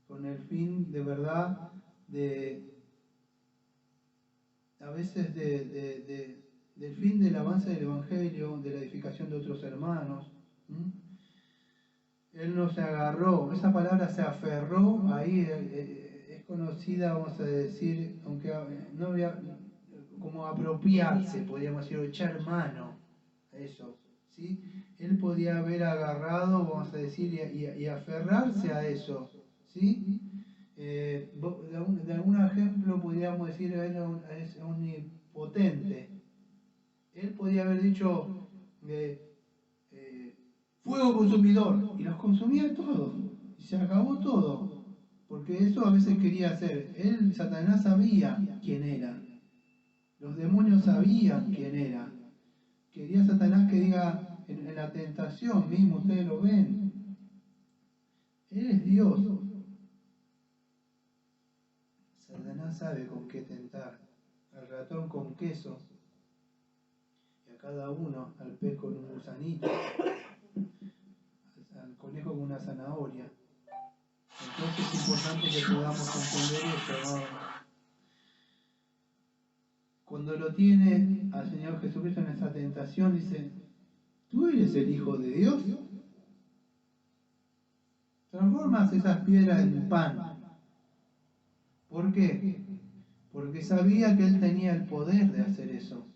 con el fin de verdad a veces del fin del avance del Evangelio, de la edificación de otros hermanos. Él no se agarró, esa palabra se aferró, ahí es conocida, vamos a decir, aunque no había, como apropiarse, podríamos decir, o echar mano a eso, ¿sí? Él podía haber agarrado, vamos a decir, y aferrarse a eso, ¿sí? De algún ejemplo podríamos decir, él es omnipotente. Él podía haber dicho, fuego consumidor, y los consumía todos, y se acabó todo, porque eso a veces quería hacer. Satanás sabía quién era, los demonios sabían quién era. Quería Satanás que diga en la tentación mismo, ustedes lo ven, Él es Dios. Satanás sabe con qué tentar, al ratón con queso, y a cada uno, al pez con un gusanito, al conejo con una zanahoria. Entonces es importante que podamos entender eso, ¿no? Cuando lo tiene al Señor Jesucristo en esa tentación, dice, ¿tú eres el Hijo de Dios? Transformas esas piedras en pan. ¿Por qué? Porque sabía que Él tenía el poder de hacer eso.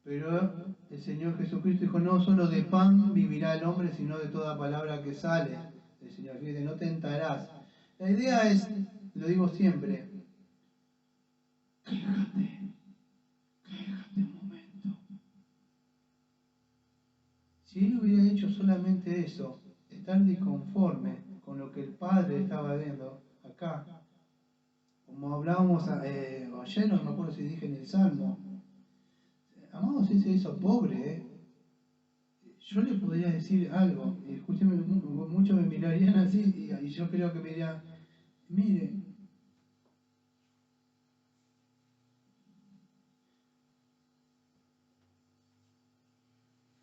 Pero el Señor Jesucristo dijo, no solo de pan vivirá el hombre, sino de toda palabra que sale del Señor. Fíjate, no tentarás. La idea es, lo digo siempre, quéjate un momento. Si Él hubiera hecho solamente eso, estar disconforme con lo que el Padre estaba viendo acá, como hablábamos ayer, no me acuerdo si dije en el Salmo, amados, ese hizo pobre, Yo le podría decir algo, y escúcheme, muchos me mirarían así, y yo creo que me dirían, mire,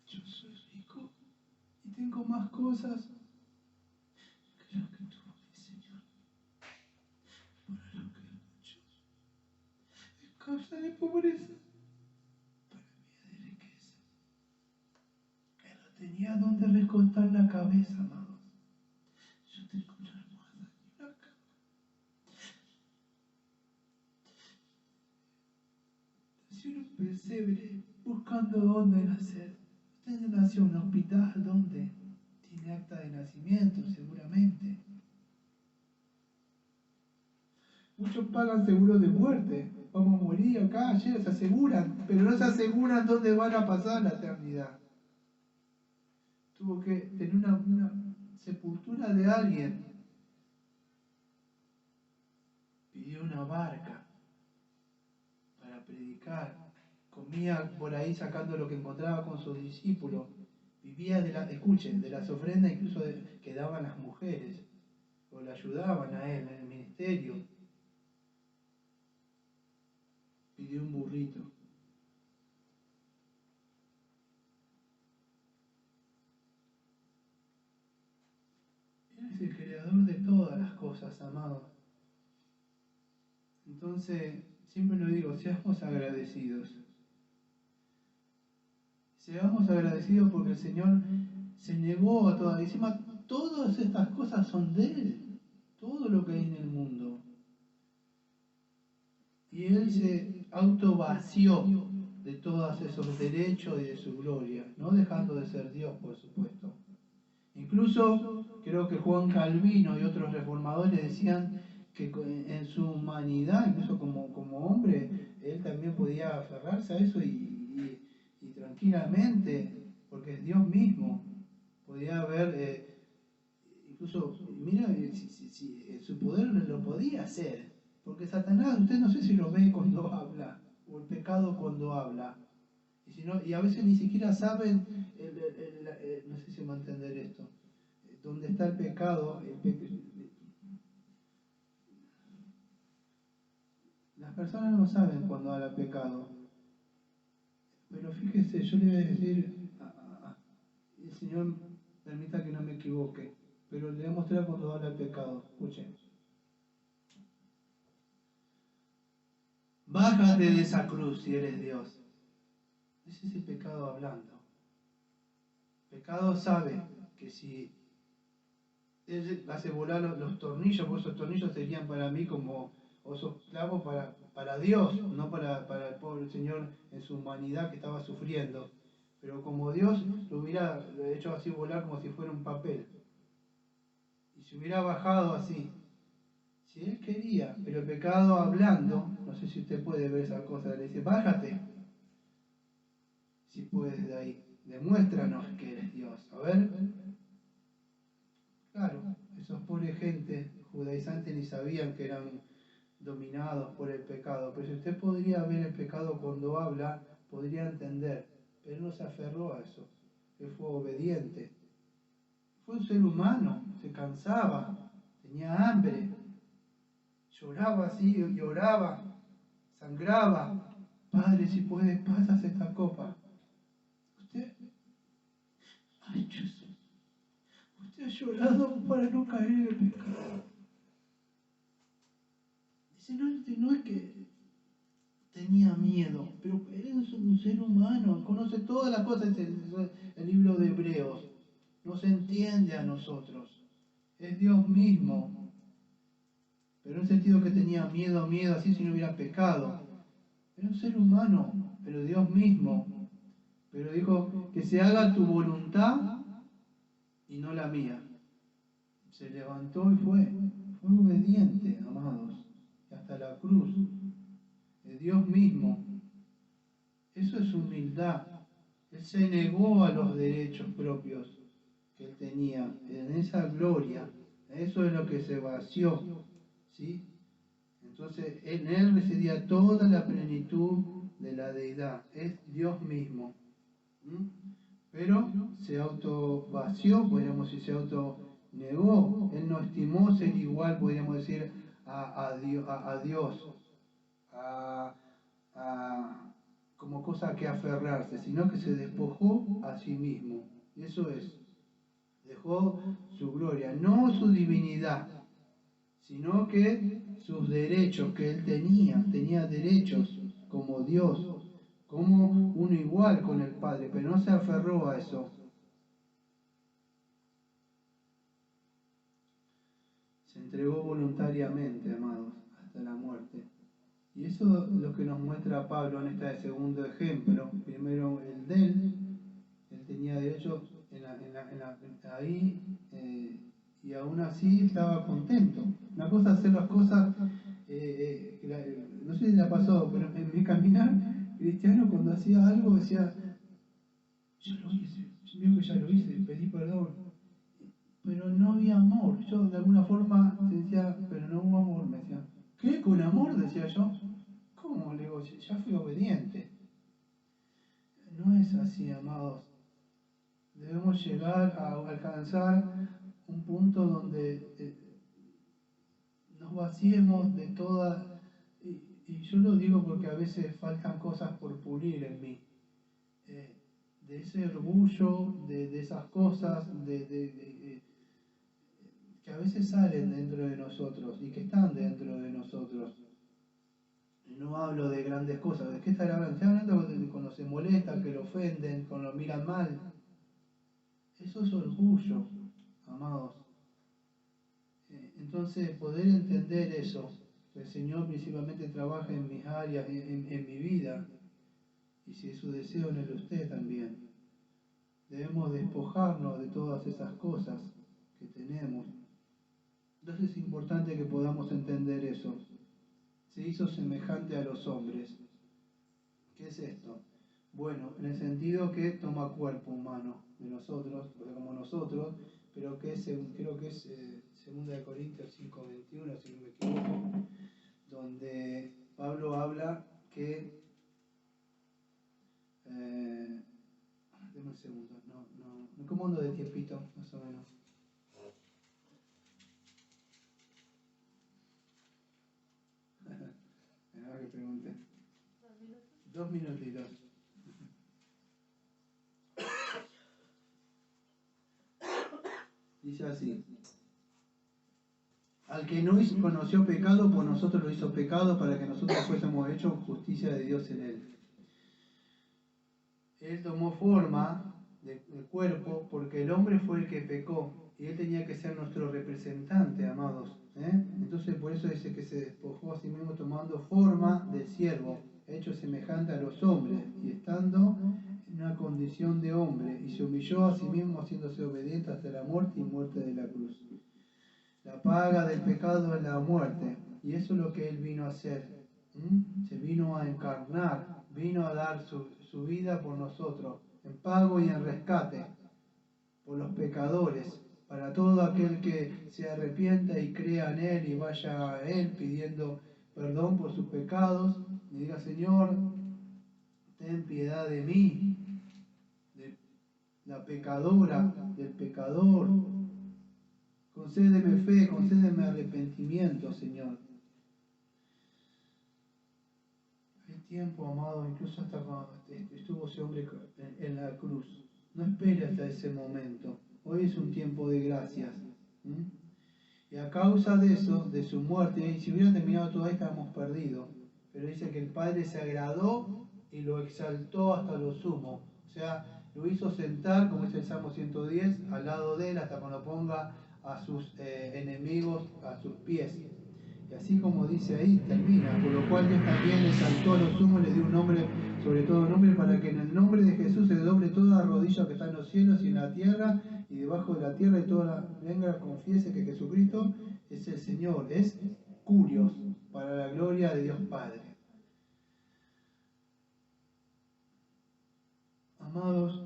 yo soy rico y tengo más cosas que lo que tuvo mi Señor, para lo que muchos es causa de pobreza, para mí de riqueza. Que no tenía donde recostar la cabeza, amados. Yo tengo una almohada y una cama. Nací en un pesebre buscando dónde nacer. Usted nació en un hospital, ¿dónde? Tiene acta de nacimiento, seguramente. Muchos pagan seguro de muerte. Vamos a morir acá, ayer se aseguran, pero no se aseguran dónde van a pasar la eternidad. Tuvo que tener una sepultura de alguien. Pidió una barca para predicar. Comía por ahí sacando lo que encontraba con sus discípulos. Vivía de las ofrendas incluso que daban las mujeres, o le ayudaban a él en el ministerio. Pidió un burrito. Él es el creador de todas las cosas, amado. Entonces, siempre lo digo, seamos agradecidos. Seamos agradecidos porque el Señor se negó a todas. Encima, todas estas cosas son de Él. Todo lo que hay en el mundo. Y Él se autovació de todos esos derechos y de su gloria, no dejando de ser Dios, por supuesto. Incluso creo que Juan Calvino y otros reformadores decían que en su humanidad, incluso como hombre, él también podía aferrarse a eso y tranquilamente, porque es Dios mismo, podía haber, incluso, mira, si su poder lo podía hacer, porque Satanás, usted no sé si lo ve cuando habla, o el pecado cuando habla, y a veces ni siquiera saben, no sé si me va a entender esto, donde está el pecado, las personas no saben cuando habla pecado. Pero fíjese, yo le voy a decir, el Señor permita que no me equivoque, pero le voy a mostrar cuando habla el pecado. Escuchen. Bájate de esa cruz si eres Dios. Ese es el pecado hablando. El pecado sabe que si él hace volar los tornillos, porque esos tornillos serían para mí como osos clavos para Dios, no para el pobre Señor en su humanidad que estaba sufriendo. Pero como Dios lo hubiera hecho así volar como si fuera un papel. Y se hubiera bajado así. Si Él quería, pero el pecado hablando, no sé si usted puede ver esa cosa, le dice, bájate. Si puedes de ahí, demuéstranos que eres Dios. A ver. Claro, esos pobres gente judaizantes ni sabían que eran dominados por el pecado, pero si usted podría ver el pecado cuando habla, podría entender, pero él no se aferró a eso, él fue obediente. Fue un ser humano, se cansaba, tenía hambre, lloraba así, lloraba, sangraba. Padre, si puedes, pasas esta copa. Usted ha hecho eso. Usted había llorado para no caer en el pecado. Dice, no es que tenía miedo, pero él es un ser humano, conoce todas las cosas, el libro de Hebreos, nos entiende a nosotros, es Dios mismo, pero en el sentido que tenía miedo, así si no hubiera pecado. Era un ser humano, pero Dios mismo, pero dijo que se haga tu voluntad y no la mía. Se levantó y fue obediente, amados, hasta la cruz. Es Dios mismo. Eso es humildad. Él se negó a los derechos propios que él tenía, en esa gloria. Eso es lo que se vació, ¿sí? Entonces, en él residía toda la plenitud de la deidad. Es Dios mismo. Pero se autovació, podríamos decir, se autonegó. Él no estimó ser igual, podríamos decir, a Dios, como cosa que aferrarse, sino que se despojó a sí mismo. Eso es, dejó su gloria, no su divinidad, sino que sus derechos que él tenía derechos como Dios, como uno igual con el Padre, pero no se aferró a eso. Se entregó voluntariamente, amados, hasta la muerte. Y eso es lo que nos muestra Pablo en este segundo ejemplo. Primero el de él tenía derechos ahí, y aún así estaba contento. Una cosa es hacer las cosas, no sé si le ha pasado, pero en mi caminar cristiano cuando hacía algo decía, yo lo hice, yo que ya lo hice, pedí perdón, pero no había amor. Yo de alguna forma decía, pero no hubo amor, me decía, ¿qué? ¿Con amor? Decía yo. ¿Cómo? Le digo, ya fui obediente. No es así, amados. Debemos llegar a alcanzar un punto donde nos vaciemos de toda, y yo lo digo porque a veces faltan cosas por pulir en mí, de ese orgullo, de esas cosas, que a veces salen dentro de nosotros y que están dentro de nosotros. No hablo de grandes cosas, ¿de qué estará hablando? Estoy hablando de cuando se molesta, que lo ofenden, cuando lo miran mal. Eso es orgullo, amados. Entonces, poder entender eso, que el Señor principalmente trabaja en mis áreas, en mi vida, y si es su deseo en el de usted también. Debemos despojarnos de todas esas cosas que tenemos. Entonces es importante que podamos entender eso. Se hizo semejante a los hombres. ¿Qué es esto? Bueno, en el sentido que toma cuerpo humano de nosotros, como nosotros, pero que es, creo que es 2 Corintios 5:21, si no me equivoco, donde Pablo habla que, deme un segundo, ¿cómo ando de tiempito, más o menos? Ahora que pregunte. 2 minutitos. Dice así: al que no conoció pecado, por nosotros lo hizo pecado, para que nosotros fuésemos hechos justicia de Dios en él. Él tomó forma de cuerpo porque el hombre fue el que pecó y él tenía que ser nuestro representante, amados. Entonces por eso dice que se despojó a sí mismo tomando forma de siervo, hecho semejante a los hombres y estando en una condición de hombre, y se humilló a sí mismo haciéndose obediente hasta la muerte y muerte de la cruz. La paga del pecado es la muerte, y eso es lo que él vino a hacer. Se vino a encarnar, vino a dar su vida por nosotros, en pago y en rescate, por los pecadores, para todo aquel que se arrepienta y crea en él y vaya a él pidiendo perdón por sus pecados, y diga: Señor, ten piedad de mí, de la pecadora, del pecador. Concédeme fe, concédeme arrepentimiento, Señor. Hay tiempo, amado, incluso hasta cuando estuvo ese hombre en la cruz. No espere hasta ese momento. Hoy es un tiempo de gracias. Y a causa de eso, de su muerte, y si hubiera terminado todo ahí, estábamos perdidos. Pero dice que el Padre se agradó y lo exaltó hasta lo sumo. O sea, lo hizo sentar, como dice el Salmo 110, al lado de él hasta cuando ponga a sus enemigos a sus pies. Y así como dice ahí, termina. Por lo cual Dios también le exaltó a lo sumo y le dio un nombre, sobre todo nombre, para que en el nombre de Jesús se doble toda rodilla que está en los cielos y en la tierra y debajo de la tierra, y toda la lengua confiese que Jesucristo es el Señor. Es curios para la gloria de Dios Padre. Amados,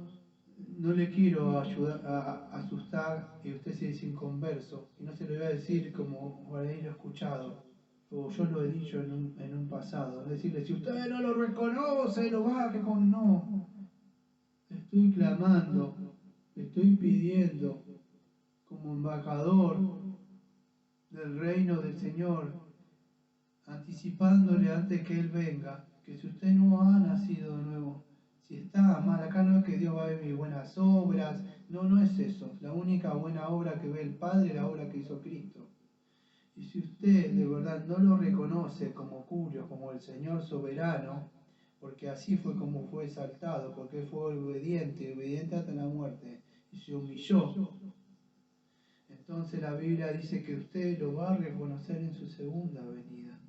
no le quiero ayudar a asustar y usted se dice inconverso, y no se lo voy a decir como por ahí lo he escuchado, o yo lo he dicho en un pasado, es decirle, si usted no lo reconoce, lo baje con no. Estoy clamando, estoy pidiendo como embajador del reino del Señor, anticipándole antes que Él venga, que si usted no ha nacido de nuevo, si está mal, acá no es que Dios va a ver mis buenas obras, no es eso. La única buena obra que ve el Padre es la obra que hizo Cristo. Y si usted de verdad no lo reconoce como curio, como el Señor soberano, porque así fue como fue exaltado, porque fue obediente hasta la muerte, y se humilló, entonces la Biblia dice que usted lo va a reconocer en su segunda venida.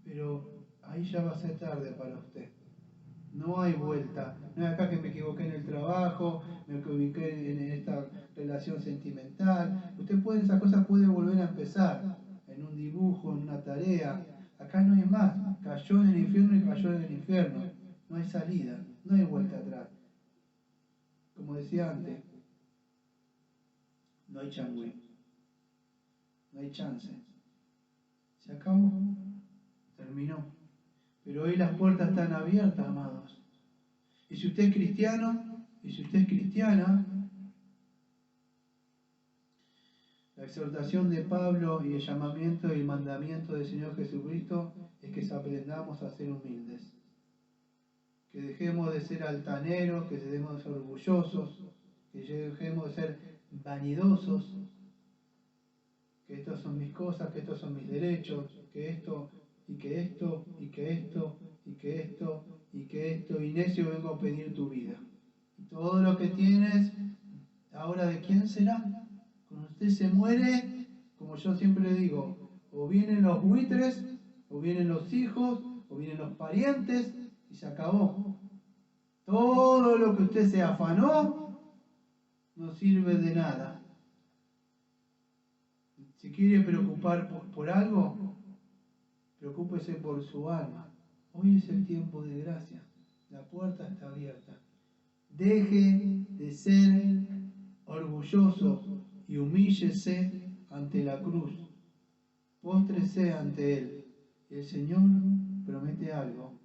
Pero ahí ya va a ser tarde para usted. No hay vuelta. No es acá que me equivoqué en el trabajo, me equivoqué en esta relación sentimental. Usted puede, esas cosas puede volver a empezar en un dibujo, en una tarea. Acá no hay más. Cayó en el infierno y cayó en el infierno. No hay salida, no hay vuelta atrás. Como decía antes, no hay changüí, no hay chance. Se acabó, terminó. Pero hoy las puertas están abiertas, amados. Y si usted es cristiano, y si usted es cristiana, la exhortación de Pablo y el llamamiento y el mandamiento del Señor Jesucristo es que aprendamos a ser humildes. Que dejemos de ser altaneros, que dejemos de ser orgullosos, que dejemos de ser vanidosos, que estas son mis cosas, que estos son mis derechos, que esto, y que esto, y que esto, y que esto, y que esto, y necio vengo a pedir tu vida. Y todo lo que tienes, ahora ¿de quién será? Cuando usted se muere, como yo siempre le digo, o vienen los buitres, o vienen los hijos, o vienen los parientes, y se acabó. Todo lo que usted se afanó, no sirve de nada. Si quiere preocupar por algo, preocúpese por su alma. Hoy es el tiempo de gracia. La puerta está abierta. Deje de ser orgulloso y humíllese ante la cruz. Póstrese ante Él. Y el Señor promete algo,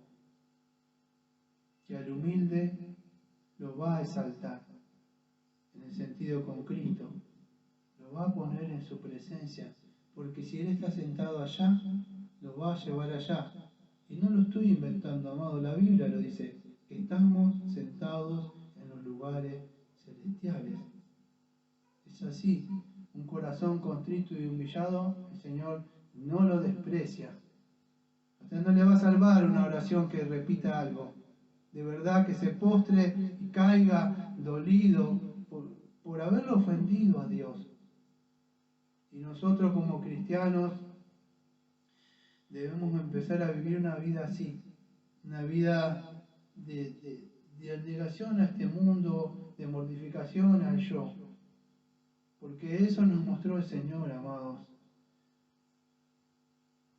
que al humilde lo va a exaltar, en el sentido con Cristo. Lo va a poner en su presencia, porque si Él está sentado allá, lo va a llevar allá. Y no lo estoy inventando, amado, la Biblia lo dice, que estamos sentados en los lugares celestiales. Es así, un corazón contrito y humillado, el Señor no lo desprecia. Usted no le va a salvar una oración que repita algo. De verdad que se postre y caiga dolido por haberlo ofendido a Dios. Y nosotros como cristianos debemos empezar a vivir una vida así, una vida de negación a este mundo, de mortificación al yo. Porque eso nos mostró el Señor, amados.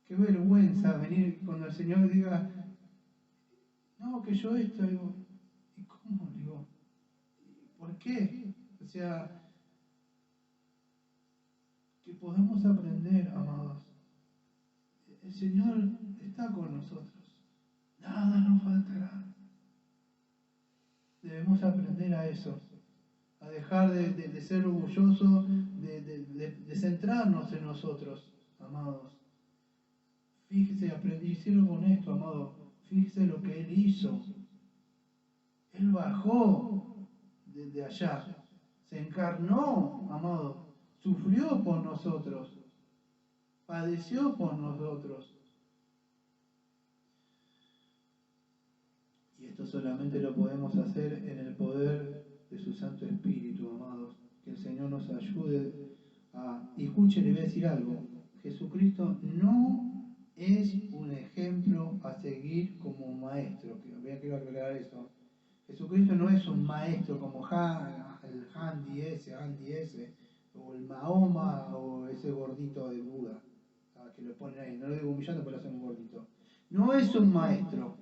Qué vergüenza venir cuando el Señor diga, no, que yo esto, digo, ¿y cómo? Digo, ¿por qué? O sea, que podamos aprender, amados. El Señor está con nosotros. Nada nos faltará. Debemos aprender a eso, a dejar de ser orgullosos, de centrarnos en nosotros, amados. Fíjese, hicieron con esto, amado. Fíjese lo que Él hizo. Él bajó desde allá, se encarnó, amado, sufrió por nosotros, padeció por nosotros. Y esto solamente lo podemos hacer en el poder de su Santo Espíritu, amados. Que el Señor nos ayude a... Y escuchen, le voy a decir algo. Jesucristo no es un ejemplo a seguir como un maestro. Quiero aclarar eso. Jesucristo no es un maestro como el Gandhi ese, o el Mahoma, o ese gordito de Buda, que lo ponen ahí. No lo digo humillando, pero lo hacen un gordito. No es un maestro.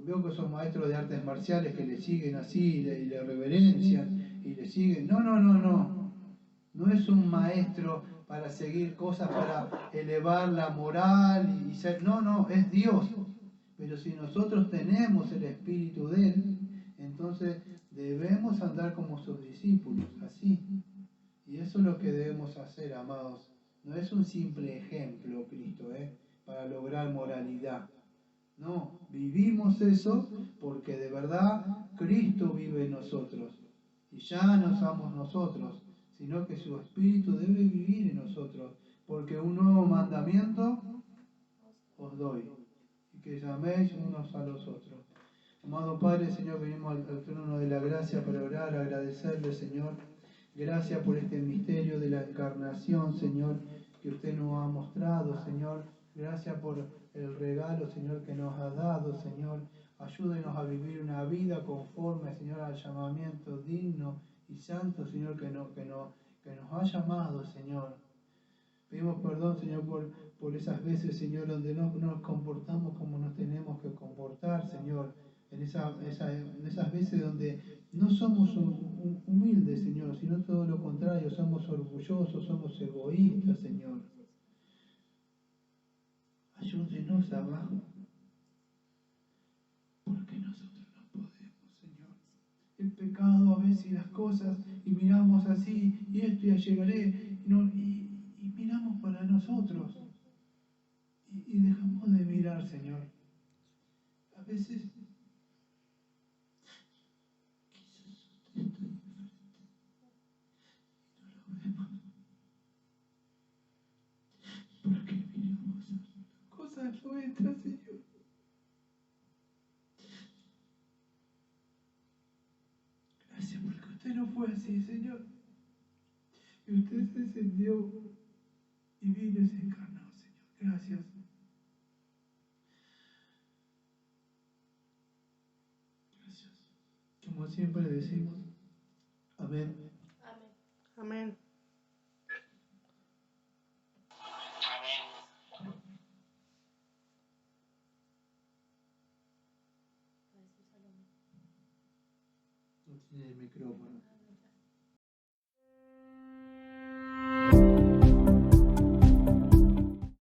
Veo que son maestros de artes marciales que le siguen así, y le reverencian, y le siguen. No. No es un maestro para seguir cosas, para elevar la moral y ser. No, es Dios. Pero si nosotros tenemos el Espíritu de Él, entonces debemos andar como sus discípulos, así. Y eso es lo que debemos hacer, amados. No es un simple ejemplo, Cristo, para lograr moralidad. No, vivimos eso porque de verdad Cristo vive en nosotros. Y ya no somos nosotros, sino que su Espíritu debe vivir en nosotros. Porque un nuevo mandamiento os doy, y que llaméis unos a los otros. Amado Padre, Señor, venimos al trono de la gracia para orar, agradecerle, Señor. Gracias por este misterio de la encarnación, Señor, que usted nos ha mostrado, Señor. Gracias por el regalo, Señor, que nos ha dado, Señor. Ayúdenos a vivir una vida conforme, Señor, al llamamiento digno y santo, Señor, que nos ha llamado, Señor. Pedimos perdón, Señor, por esas veces, Señor, donde no nos comportamos como nos tenemos que comportar, Señor. En esas veces donde no somos humildes, Señor, sino todo lo contrario, somos orgullosos, somos egoístas, Señor. Ayúdenos abajo, porque nosotros no podemos, Señor. El pecado a veces y las cosas, y miramos así, y esto ya llegaré, y miramos para nosotros, y dejamos de mirar, Señor. A veces porque miramos cosas nuestras, Señor. Gracias porque usted no fue así, Señor. Y usted se encendió y vino y se encarnó, Señor. Gracias. Gracias. Como siempre le decimos, amén. Amén. Amén. No tiene el micrófono.